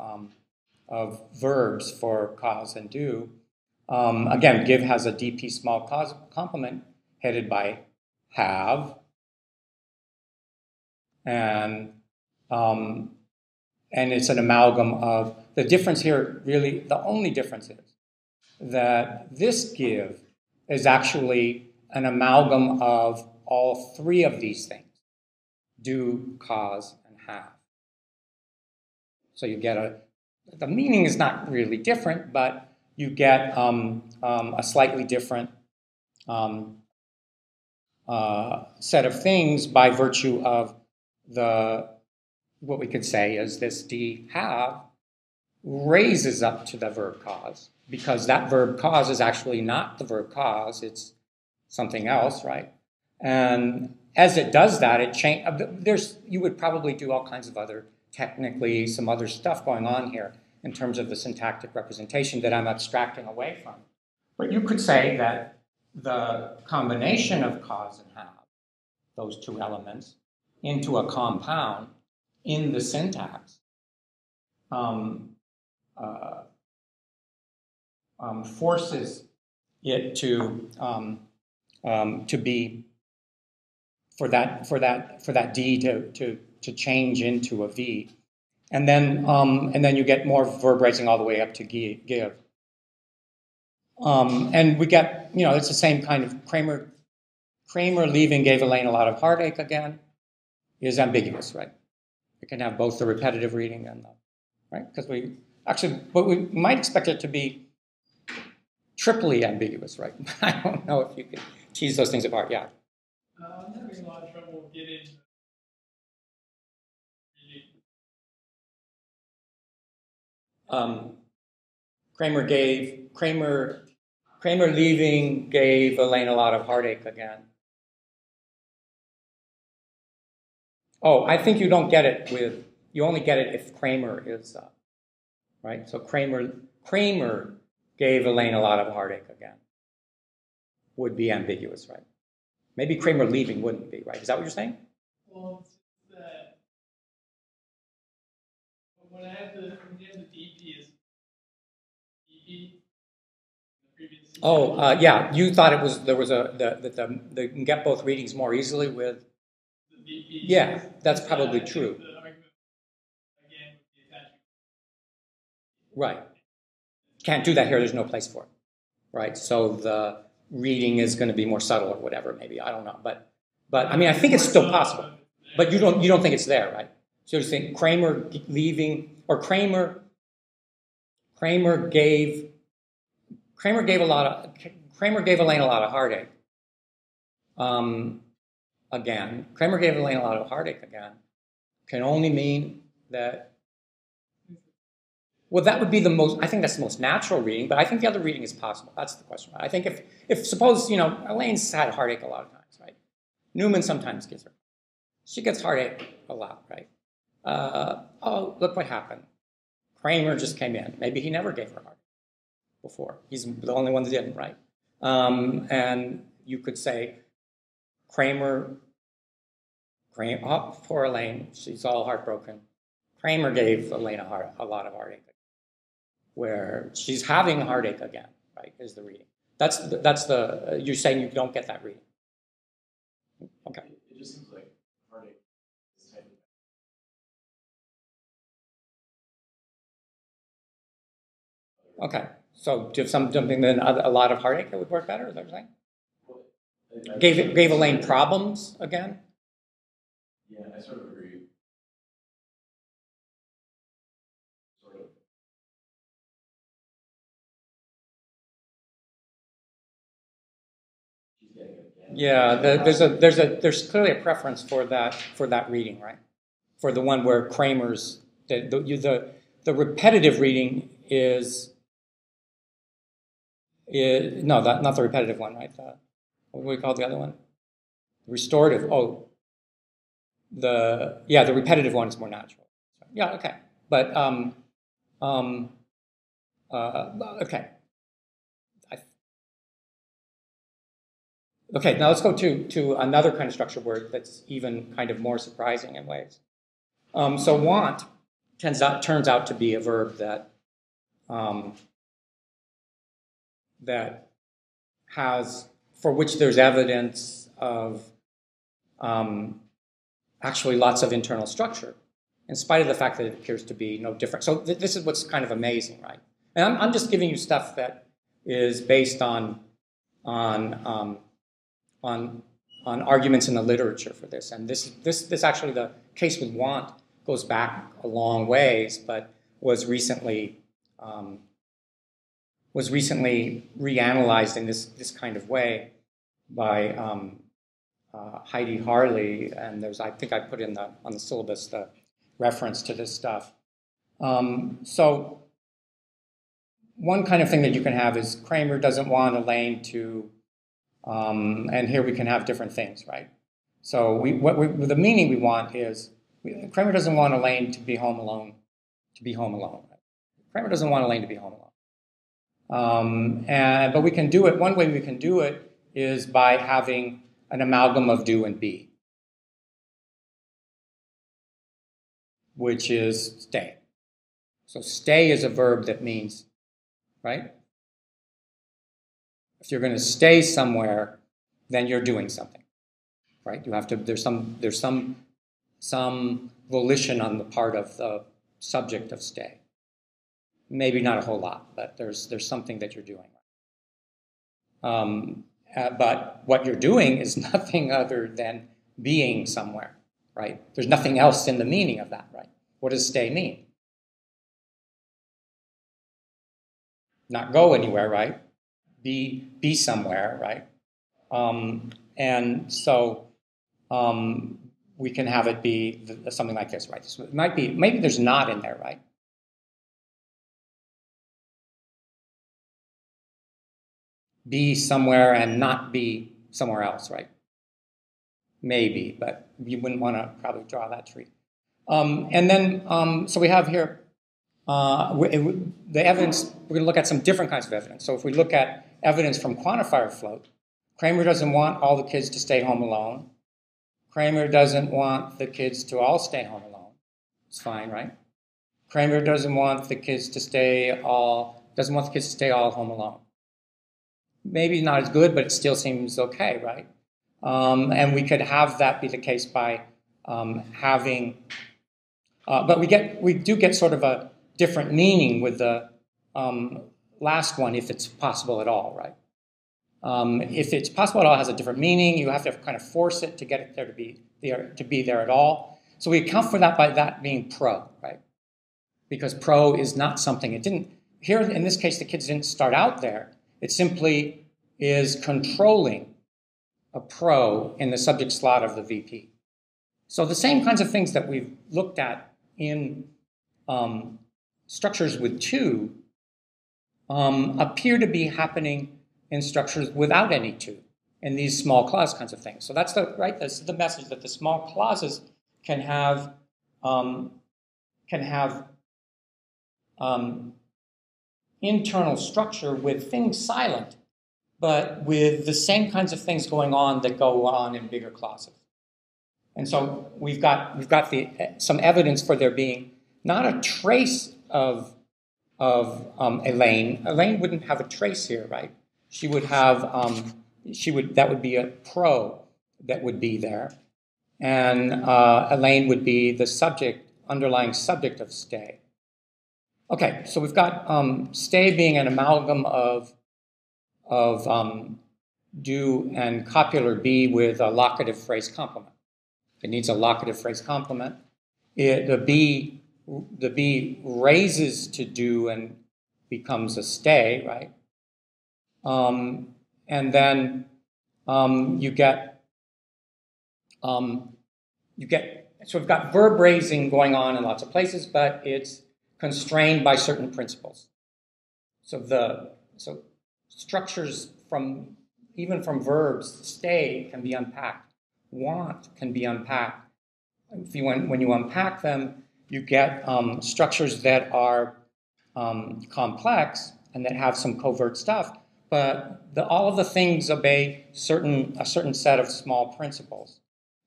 verbs for cause and do. Again, give has a DP small cause complement headed by have, and it's an amalgam of the difference here. Really, the only difference is that this give is actually an amalgam of all three of these things: do, cause, and have. So you get the meaning is not really different, but you get a slightly different set of things by virtue of what we could say is this D have raises up to the verb cause, because that verb cause is actually not the verb cause, it's something else, right? And as it does that, you would probably do all kinds of technically some other stuff going on here in terms of the syntactic representation that I'm abstracting away from. But you could say that the combination of cause and have, those two elements, into a compound in the syntax forces it to be for that D to change into a V, and then you get more verb raising all the way up to give. And we get, it's the same kind of Kramer leaving gave Elaine a lot of heartache again is ambiguous, right? We can have both the repetitive reading and right? Because but we might expect it to be triply ambiguous, right? I don't know if you can tease those things apart, yeah. I'm having a lot of trouble getting Kramer leaving gave Elaine a lot of heartache again. Oh, I think you don't get it you only get it if Kramer is, right? So Kramer gave Elaine a lot of heartache again would be ambiguous, right? Maybe Kramer leaving wouldn't be, right? Is that what you're saying? Well, it's that when you have the DP is DP. Oh, yeah. You thought that you can get both readings more easily with. The DP. Yeah, that's probably true. The argument again with the attachment. Right. Can't do that here. There's no place for it. Right. So the reading is going to be more subtle or whatever. Maybe I don't know. But I mean I think it's still possible. But you don't think it's there, right? So you're saying Kramer leaving or Kramer gave Elaine a lot of heartache. Again, Kramer gave Elaine a lot of heartache again. Can only mean that. Well, that would be I think that's the most natural reading, but I think the other reading is possible. That's the question. Right? I think if suppose, Elaine's had heartache a lot of times, right? Newman sometimes gives her. She gets heartache a lot, right? Oh, look what happened. Kramer just came in. Maybe he never gave her heartache before. He's the only one that didn't, right? And you could say, Kramer, oh, poor Elaine, she's all heartbroken. Kramer gave Elaine a lot of heartache, where she's having heartache again, right, is the reading. You're saying you don't get that reading. Okay. Okay. So do something then a lot of heartache that would work better, is that what you're saying? Gave Elaine problems again? Yeah, I sort of agree. Sort of. She's getting it again. Yeah, there's clearly a preference for that reading, right? For the one where Kramer's the repetitive reading is no, not the repetitive one, right? What do we call the other one? Restorative. Oh, the repetitive one is more natural. Yeah, okay, but okay. Okay, now let's go to another kind of structure word that's even kind of more surprising in ways. So want turns out to be a verb that that has, for which there's evidence of actually lots of internal structure, in spite of the fact that it appears to be no different. So this is what's kind of amazing, right? And I'm just giving you stuff that is based on arguments in the literature for this. And this actually, the case with want goes back a long ways, but was recently reanalyzed in this kind of way by Heidi Harley, and I think I put on the syllabus the reference to this stuff. So one kind of thing that you can have is Kramer doesn't want Elaine to, and here we can have different things, right? So the meaning we want is Kramer doesn't want Elaine to be home alone. Right? Kramer doesn't want Elaine to be home alone. But we can do it. One way we can do it is by having an amalgam of do and be, which is stay. So stay is a verb that means, right? If you're going to stay somewhere, then you're doing something, right? You have to. There's some volition on the part of the subject of stay. Maybe not a whole lot, but there's something that you're doing. But what you're doing is nothing other than being somewhere, right? There's nothing else in the meaning of that, right? What does stay mean? Not go anywhere, right? Be somewhere, right? And so we can have it be something like this, right? So it might be, maybe there's not in there, right? Be somewhere and not be somewhere else, right? Maybe, but you wouldn't want to probably draw that tree. And then, so we have here the evidence. We're going to look at some different kinds of evidence. So if we look at evidence from quantifier float, Kramer doesn't want all the kids to stay home alone. Kramer doesn't want the kids to all stay home alone. It's fine, right? Kramer doesn't want the kids to stay all home alone. Maybe not as good, but it still seems okay, right? And we could have that be the case by having, but we do get sort of a different meaning with the last one, if it's possible at all, right? If it's possible at all, it has a different meaning. You have to kind of force it to get it there to be there at all. So we account for that by that being pro, right? Because pro is not something, it didn't, here in this case, the kids didn't start out there. It simply is controlling a pro in the subject slot of the VP. So the same kinds of things that we've looked at in structures with to appear to be happening in structures without any to, in these small clause kinds of things. So that's this is the message that the small clauses can have internal structure with things silent, but with the same kinds of things going on that go on in bigger clauses. And so we've got some evidence for there being not a trace of Elaine. Elaine wouldn't have a trace here, right? She would have that would be a pro that would be there, and Elaine would be the underlying subject of stay. Okay, so we've got stay being an amalgam of do and copular be with a locative phrase complement. It needs a locative phrase complement. The be raises to do and becomes a stay, right? And then you get so we've got verb raising going on in lots of places, but it's constrained by certain principles. So structures even from verbs, stay can be unpacked, want can be unpacked. When you unpack them, you get structures that are complex and that have some covert stuff, but all of the things obey a certain set of small principles.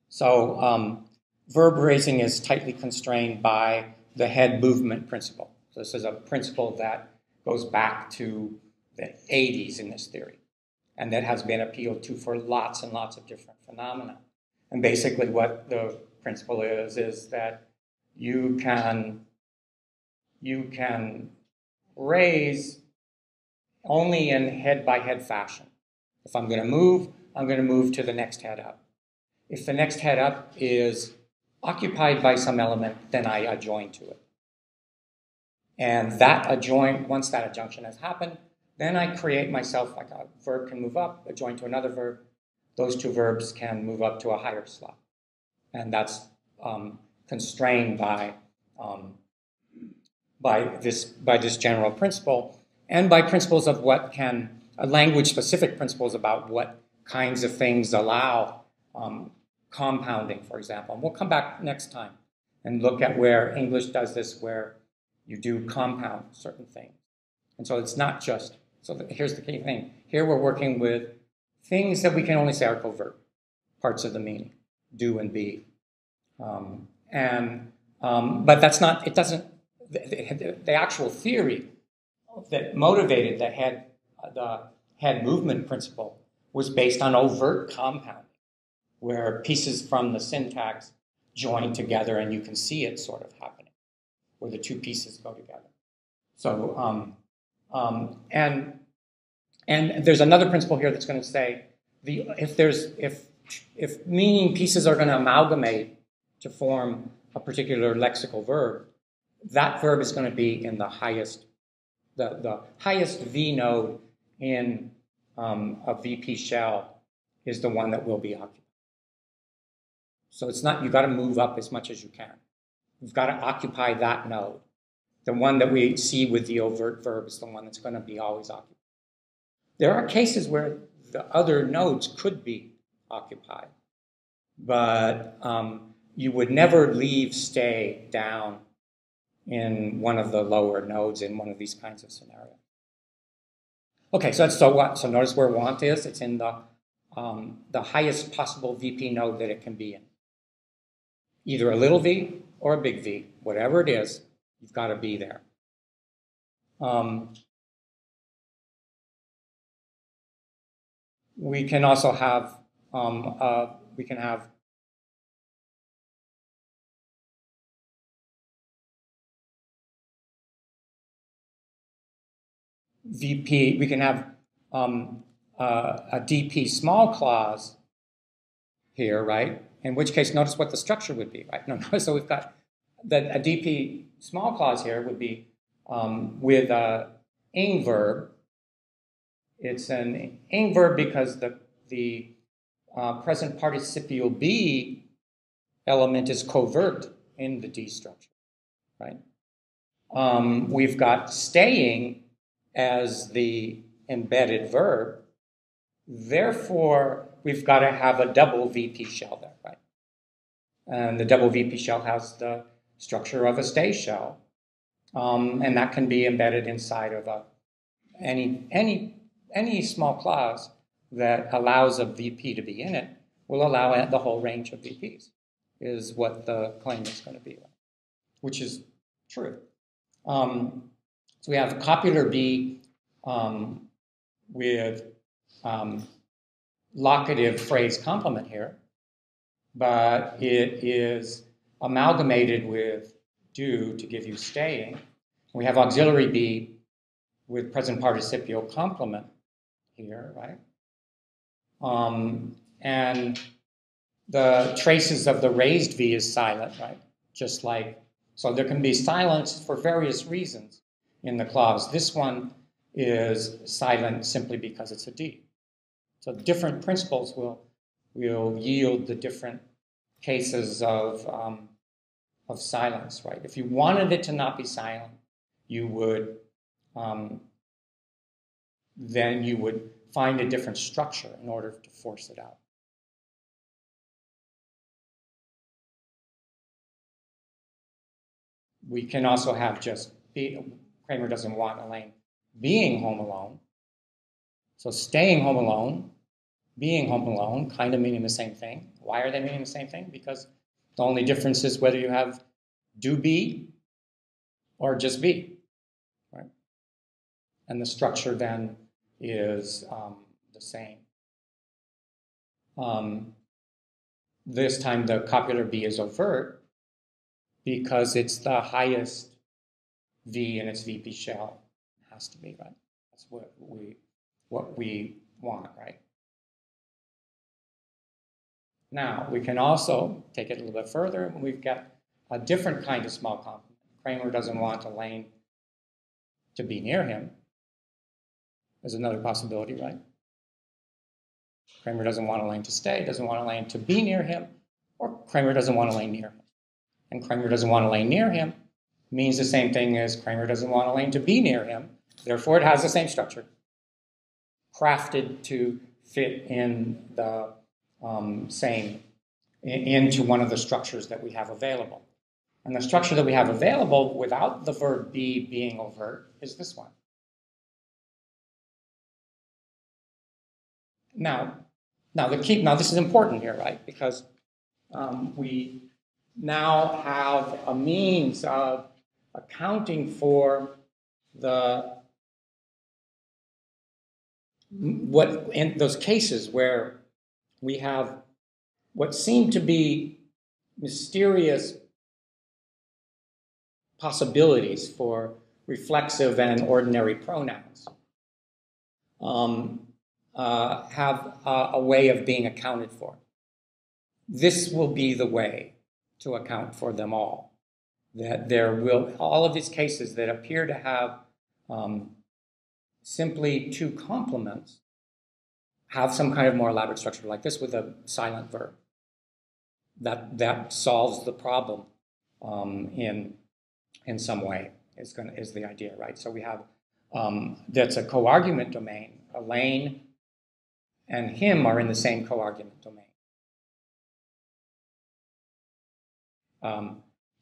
So verb raising is tightly constrained by the head movement principle. So this is a principle that goes back to the 80s in this theory, and that has been appealed to for lots and lots of different phenomena. And basically what the principle is that you can raise only in head-by-head fashion. If I'm going to move to the next head up. If the next head up is occupied by some element, then I adjoin to it. And once that adjunction has happened, then I create myself, like a verb can move up, adjoin to another verb. Those two verbs can move up to a higher slot. And that's constrained by this general principle, and by principles of language-specific principles about what kinds of things allow compounding, for example. And we'll come back next time and look at where English does this, where you do compound certain things. And so it's not just, here's the key thing. Here we're working with things that we can only say are covert, parts of the meaning, do and be. But that's not, it doesn't, the actual theory that motivated the head movement principle was based on overt compounding, where pieces from the syntax join together and you can see it sort of happening, where the two pieces go together. So, and there's another principle here that's going to say if meaning pieces are going to amalgamate to form a particular lexical verb, that verb is going to be in the highest V node in a VP shell is the one that will be occupied. So it's not, you've got to move up as much as you can. You've got to occupy that node. The one that we see with the overt verb is the one that's going to be always occupied. There are cases where the other nodes could be occupied, but you would never leave stay down in one of the lower nodes in one of these kinds of scenarios. Okay, so that's so what? So notice where want is. It's in the highest possible VP node that it can be in. Either a little v or a big V, whatever it is, you've got to be there. We can also have VP, we can have a DP small clause here, right? In which case, notice what the structure would be, right? No, so we've got a DP small clause here would be with a ing verb. It's an ing verb because the present participial be element is covert in the D structure, right? We've got staying as the embedded verb. Therefore, we've got to have a double VP shell there, right? And the double VP shell has the structure of a stay shell, and that can be embedded inside of any small clause that allows a VP to be in it will allow the whole range of VPs, is what the claim is going to be, which is true. So we have copular be with locative phrase complement here, but it is amalgamated with do to give you staying. We have auxiliary be with present participial complement here, right? And the traces of the raised V is silent, right? Just like, so there can be silence for various reasons in the clause. This one is silent simply because it's a D. So different principles will yield the different cases of silence, right? If you wanted it to not be silent, you would then you would find a different structure in order to force it out. We can also have just Kramer doesn't want Elaine being home alone. So staying home alone, being home alone, kind of meaning the same thing. Why are they meaning the same thing? Because the only difference is whether you have do be or just be, right? And the structure then is the same. This time the copular be is overt because it's the highest V in its VP shell. It has to be, right? That's what we want, right? Now, we can also take it a little bit further, and we've got a different kind of small complement. Kramer doesn't want Elaine to be near him. There's another possibility, right? Kramer doesn't want Elaine to stay, doesn't want Elaine to be near him, or Kramer doesn't want Elaine near him. And Kramer doesn't want Elaine near him means the same thing as Kramer doesn't want Elaine to be near him. Therefore, it has the same structure, crafted to fit in the into one of the structures that we have available. And the structure that we have available without the verb be being overt is this one. Now this is important here, right? Because we now have a means of accounting for what in those cases where we have what seem to be mysterious possibilities for reflexive and ordinary pronouns have a way of being accounted for. This will be the way to account for them all. That there will, all of these cases that appear to have simply two complements have some kind of more elaborate structure like this with a silent verb. That solves the problem in some way is the idea, right? So we have that's a co-argument domain. Elaine and him are in the same co-argument domain.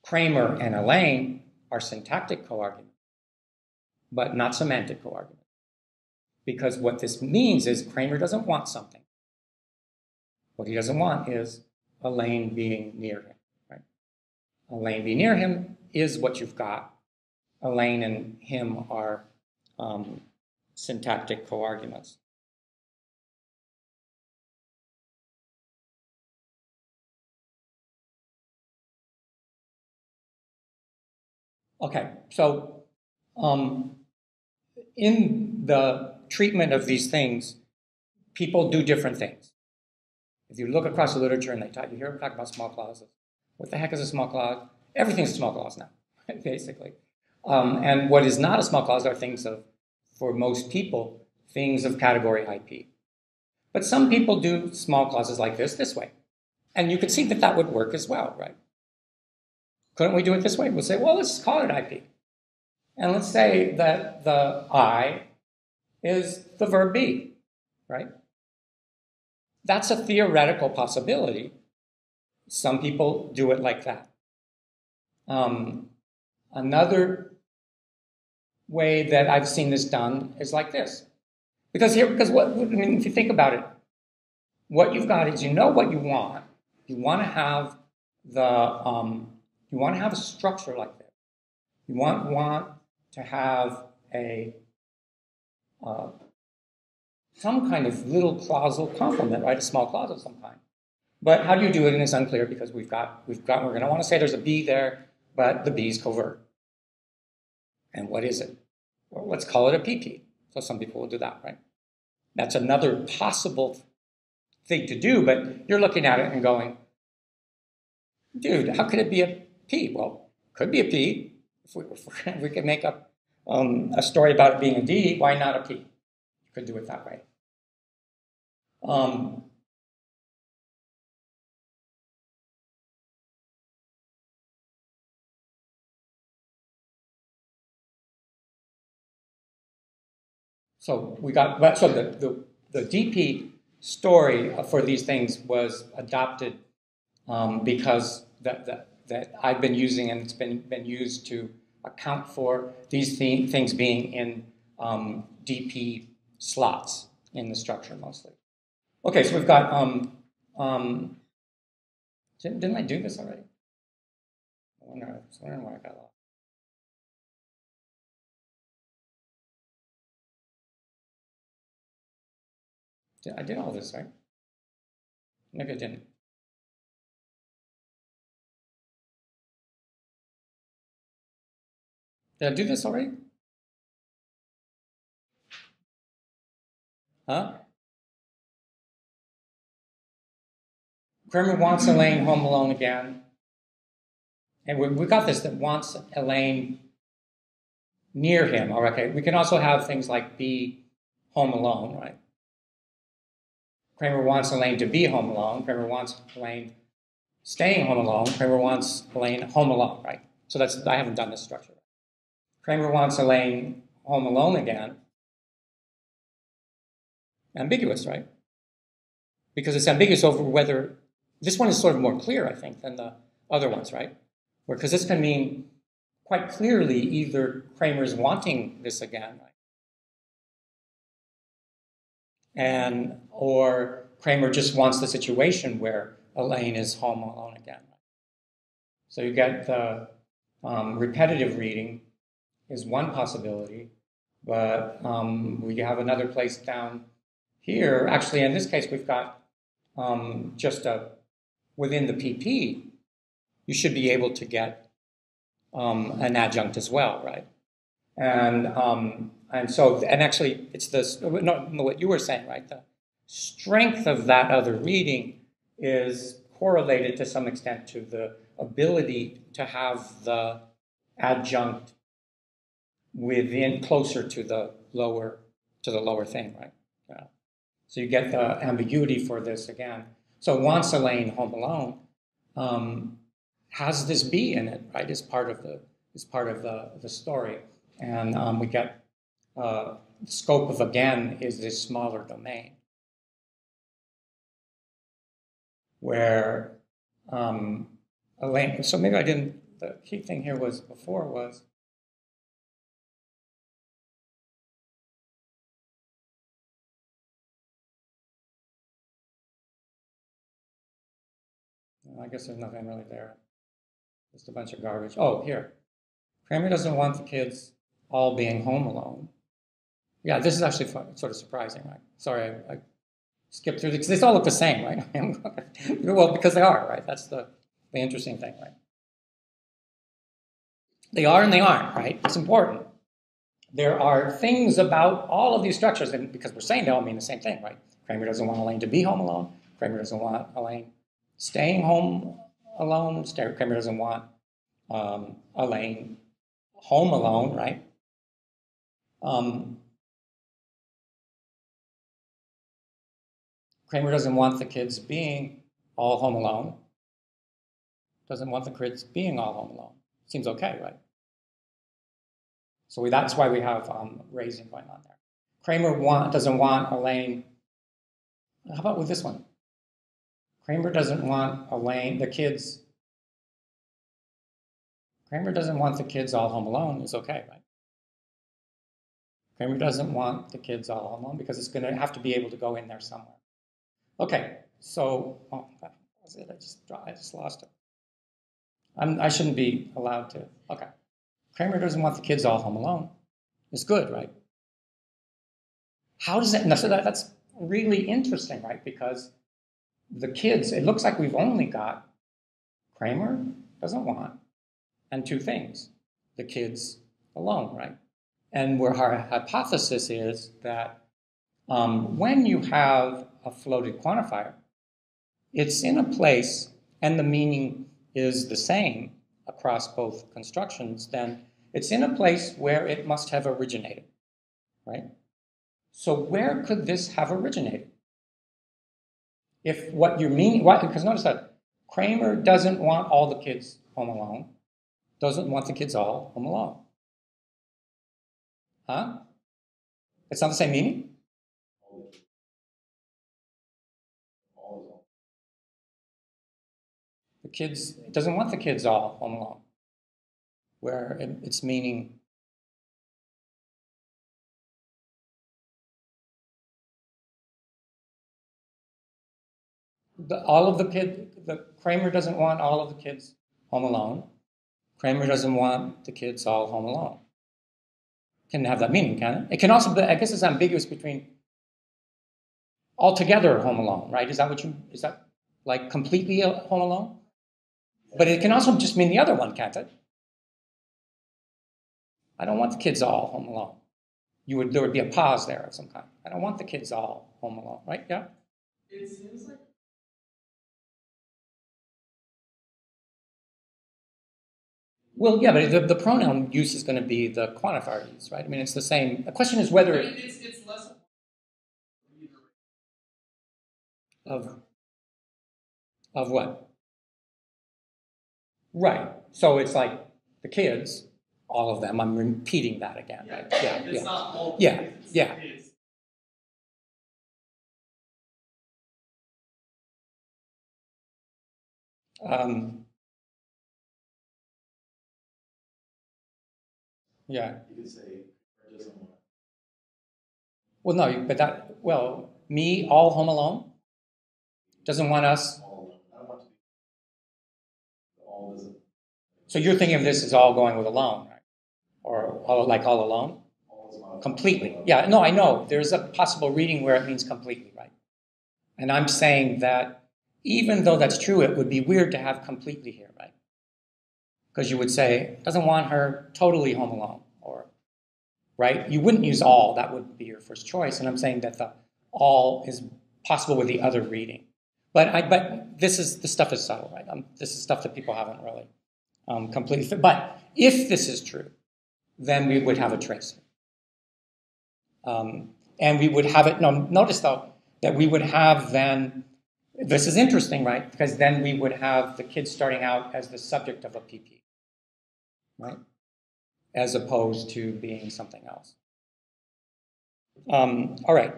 Kramer and Elaine are syntactic co-argument, but not semantic co-argument. Because what this means is Kramer doesn't want something. What he doesn't want is Elaine being near him, right? Elaine being near him is what you've got. Elaine and him are syntactic co-arguments. Okay, so in the treatment of these things, people do different things. If you look across the literature and you hear them talk about small clauses, what the heck is a small clause? Everything's a small clause now, basically. And what is not a small clause are things of, for most people, things of category IP. But some people do small clauses like this way. And you could see that would work as well, right? Couldn't we do it this way? We'll say, well, let's call it IP. And let's say that the I is the verb be, right? That's a theoretical possibility. Some people do it like that. Another way that I've seen this done is like this. Because if you think about it, what you've got is you know what you want. You want to have you want to have a structure like this. You want to have some kind of little clausal complement, right? A small clause of some kind. But how do you do it? And it's unclear because we're going to want to say there's a be there, but the be is covert. And what is it? Well, let's call it a PP. So some people will do that, right? That's another possible thing to do, but you're looking at it and going, dude, how could it be a P? Well, it could be a P. If we could make up a story about it being a D, why not a P? You could do it that way. So we got, so the DP story for these things was adopted because that I've been using, and it's been used to account for these things being in DP slots in the structure mostly. Okay, so we've got, didn't I do this already? I was wondering why I got lost. I did all this, right? Maybe I didn't. Did I do this already? Huh? Kramer wants Elaine home alone again. And we got this, that wants Elaine near him. All right, okay. We can also have things like be home alone, right? Kramer wants Elaine to be home alone. Kramer wants Elaine staying home alone. Kramer wants Elaine home alone, right? So I haven't done this structure. Kramer wants Elaine home alone again. Ambiguous, right? Because it's ambiguous over whether, this one is sort of more clear, I think, than the other ones, right? Because this can mean quite clearly either Kramer's wanting this again, right? Or Kramer just wants the situation where Elaine is home alone again. Right? So you get the repetitive reading is one possibility, but we have another place down here. Actually, in this case, we've got just within the PP, you should be able to get an adjunct as well, right? And actually, it's what you were saying, right? The strength of that other reading is correlated to some extent to the ability to have the adjunct within closer to the lower thing, right? Yeah. So you get the ambiguity for this again. So wants Elaine home alone has this B in it, right? Is part of the story, and we get the scope of again is this smaller domain where Elaine. So maybe I didn't. The key thing here was before was. I guess there's nothing really there. Just a bunch of garbage. Oh, here. Kramer doesn't want the kids all being home alone. Yeah, this is actually sort of surprising, right? Sorry, I skipped through because they all look the same, right? Well, because they are, right? That's the interesting thing, right? They are and they aren't, right? It's important. There are things about all of these structures, and because we're saying they all mean the same thing, right? Kramer doesn't want Elaine to be home alone. Kramer doesn't want Elaine staying home alone. Kramer doesn't want Elaine home alone, right? Kramer doesn't want the kids being all home alone. Doesn't want the kids being all home alone. Seems okay, right? So that's why we have raising going on there. Kramer doesn't want Elaine. How about with this one? Kramer doesn't want Elaine, the kids. Kramer doesn't want the kids all home alone is okay, right? Kramer doesn't want the kids all home alone because it's going to have to be able to go in there somewhere. Okay, so that was it. I just lost it. I shouldn't be allowed to. Okay, Kramer doesn't want the kids all home alone. It's good, right? How does that? So that's really interesting, right? Because the kids, it looks like we've only got Kramer doesn't want, and two things: the kids alone, right? And where our hypothesis is that when you have a floated quantifier, it's in a place and the meaning is the same across both constructions, then it's in a place where it must have originated, right? So where could this have originated? If what you mean, because notice that Kramer doesn't want all the kids home alone, doesn't want the kids all home alone. Huh? It's not the same meaning? The kids, it doesn't want the kids all home alone, where it's meaning the Kramer doesn't want all of the kids home alone. Kramer doesn't want the kids all home alone. Can have that meaning, can it? It can also be, I guess it's ambiguous between altogether home alone, right? Is that like completely home alone? But it can also just mean the other one, can't it? I don't want the kids all home alone. There would be a pause there of some kind. I don't want the kids all home alone, right? Yeah? It seems like Well, yeah, but the pronoun use is going to be the quantifier use, right? I mean, it's the same. The question is whether it's less of what? Right. So it's like the kids, all of them. I'm repeating that again. yeah, Right? Yeah. it's Yeah. not all Yeah, kids, it's yeah. kids. Yeah. You could say, or doesn't want. Well, no, but me all home alone doesn't want us. All, I don't want to be. All doesn't. So you're thinking of this as all going with alone, right? Or all alone? All is modified. Completely. Yeah, no, I know. There's a possible reading where it means completely, right? And I'm saying that even though that's true, it would be weird to have completely here, right? Because you would say, doesn't want her totally home alone, or, right? You wouldn't use all, that would be your first choice. And I'm saying that the all is possible with the other reading. But the stuff is subtle, right? This is stuff that people haven't really completely fit. But if this is true, then we would have a tracer. And we would have it, no, notice though, that we would have then, this is interesting, right? Because then we would have the kids starting out as the subject of a PP, right? As opposed to being something else. All right.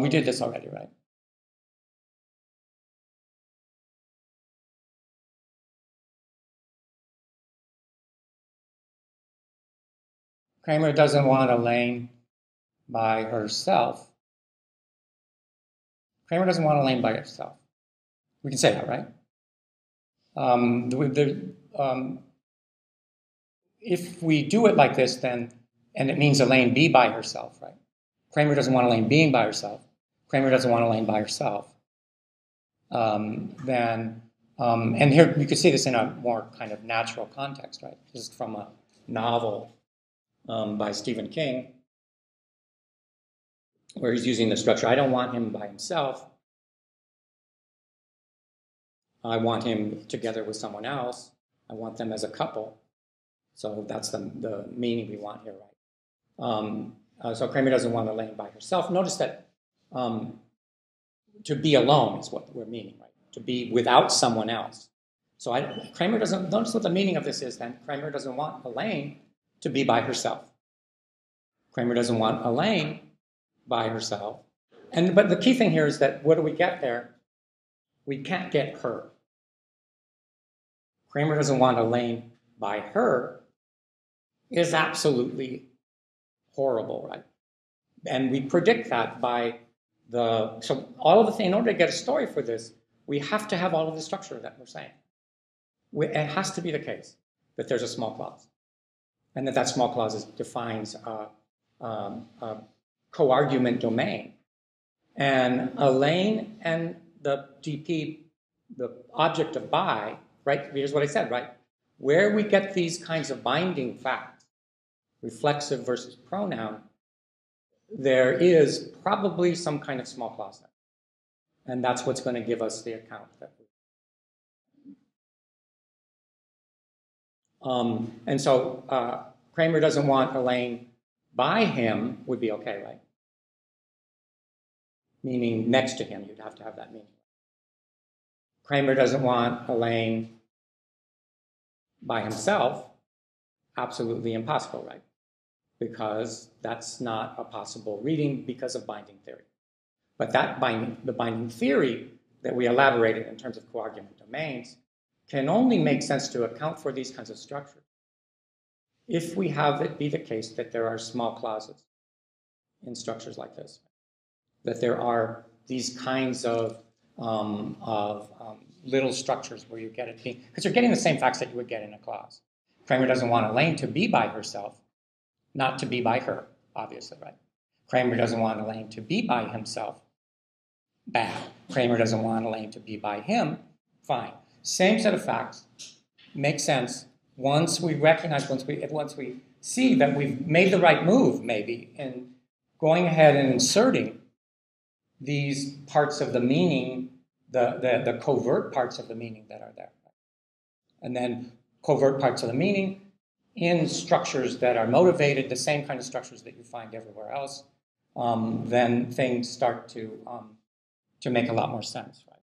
We did this already, right? Kramer doesn't want Elaine by herself. Kramer doesn't want Elaine by herself. We can say that, right? If we do it like this, then, and it means Elaine be by herself, right? Kramer doesn't want Elaine being by herself. Kramer doesn't want Elaine by herself. And here you could see this in a more kind of natural context, right? This is from a novel by Stephen King, where he's using the structure. I don't want him by himself. I want him together with someone else. I want them as a couple. So that's the meaning we want here, right? So Kramer doesn't want Elaine by herself. Notice that to be alone is what we're meaning, right? To be without someone else. So Kramer doesn't, notice what the meaning of this is then. Kramer doesn't want Elaine to be by herself. Kramer doesn't want Elaine by herself. But the key thing here is that what do we get there? We can't get her. Kramer doesn't want Elaine by her is absolutely horrible, right? And we predict that by so all of the things, in order to get a story for this, we have to have all of the structure that we're saying. It has to be the case that there's a small clause, and that small clause defines a co-argument domain. And Elaine and the GP, the object of by, right? Here's what I said, right? Where we get these kinds of binding facts, reflexive versus pronoun, there is probably some kind of small clause there. And that's what's going to give us the account that we. And so Kramer doesn't want Elaine by him would be okay, right? Meaning next to him, you'd have to have that meaning. Kramer doesn't want Elaine by himself, absolutely impossible, right? Because that's not a possible reading because of binding theory. But the binding theory that we elaborated in terms of coargument domains can only make sense to account for these kinds of structures if we have it be the case that there are small clauses in structures like this, that there are these kinds of little structures where you get it being, because you're getting the same facts that you would get in a clause. Kramer doesn't want Elaine to be by herself, not to be by her, obviously, right? Kramer doesn't want Elaine to be by himself, bad. Kramer doesn't want Elaine to be by him, fine. Same set of facts, makes sense. Once we recognize, once we see that we've made the right move, maybe, in going ahead and inserting these parts of the meaning, the covert parts of the meaning that are there. And then covert parts of the meaning in structures that are motivated, the same kind of structures that you find everywhere else, then things start to make a lot more sense, right?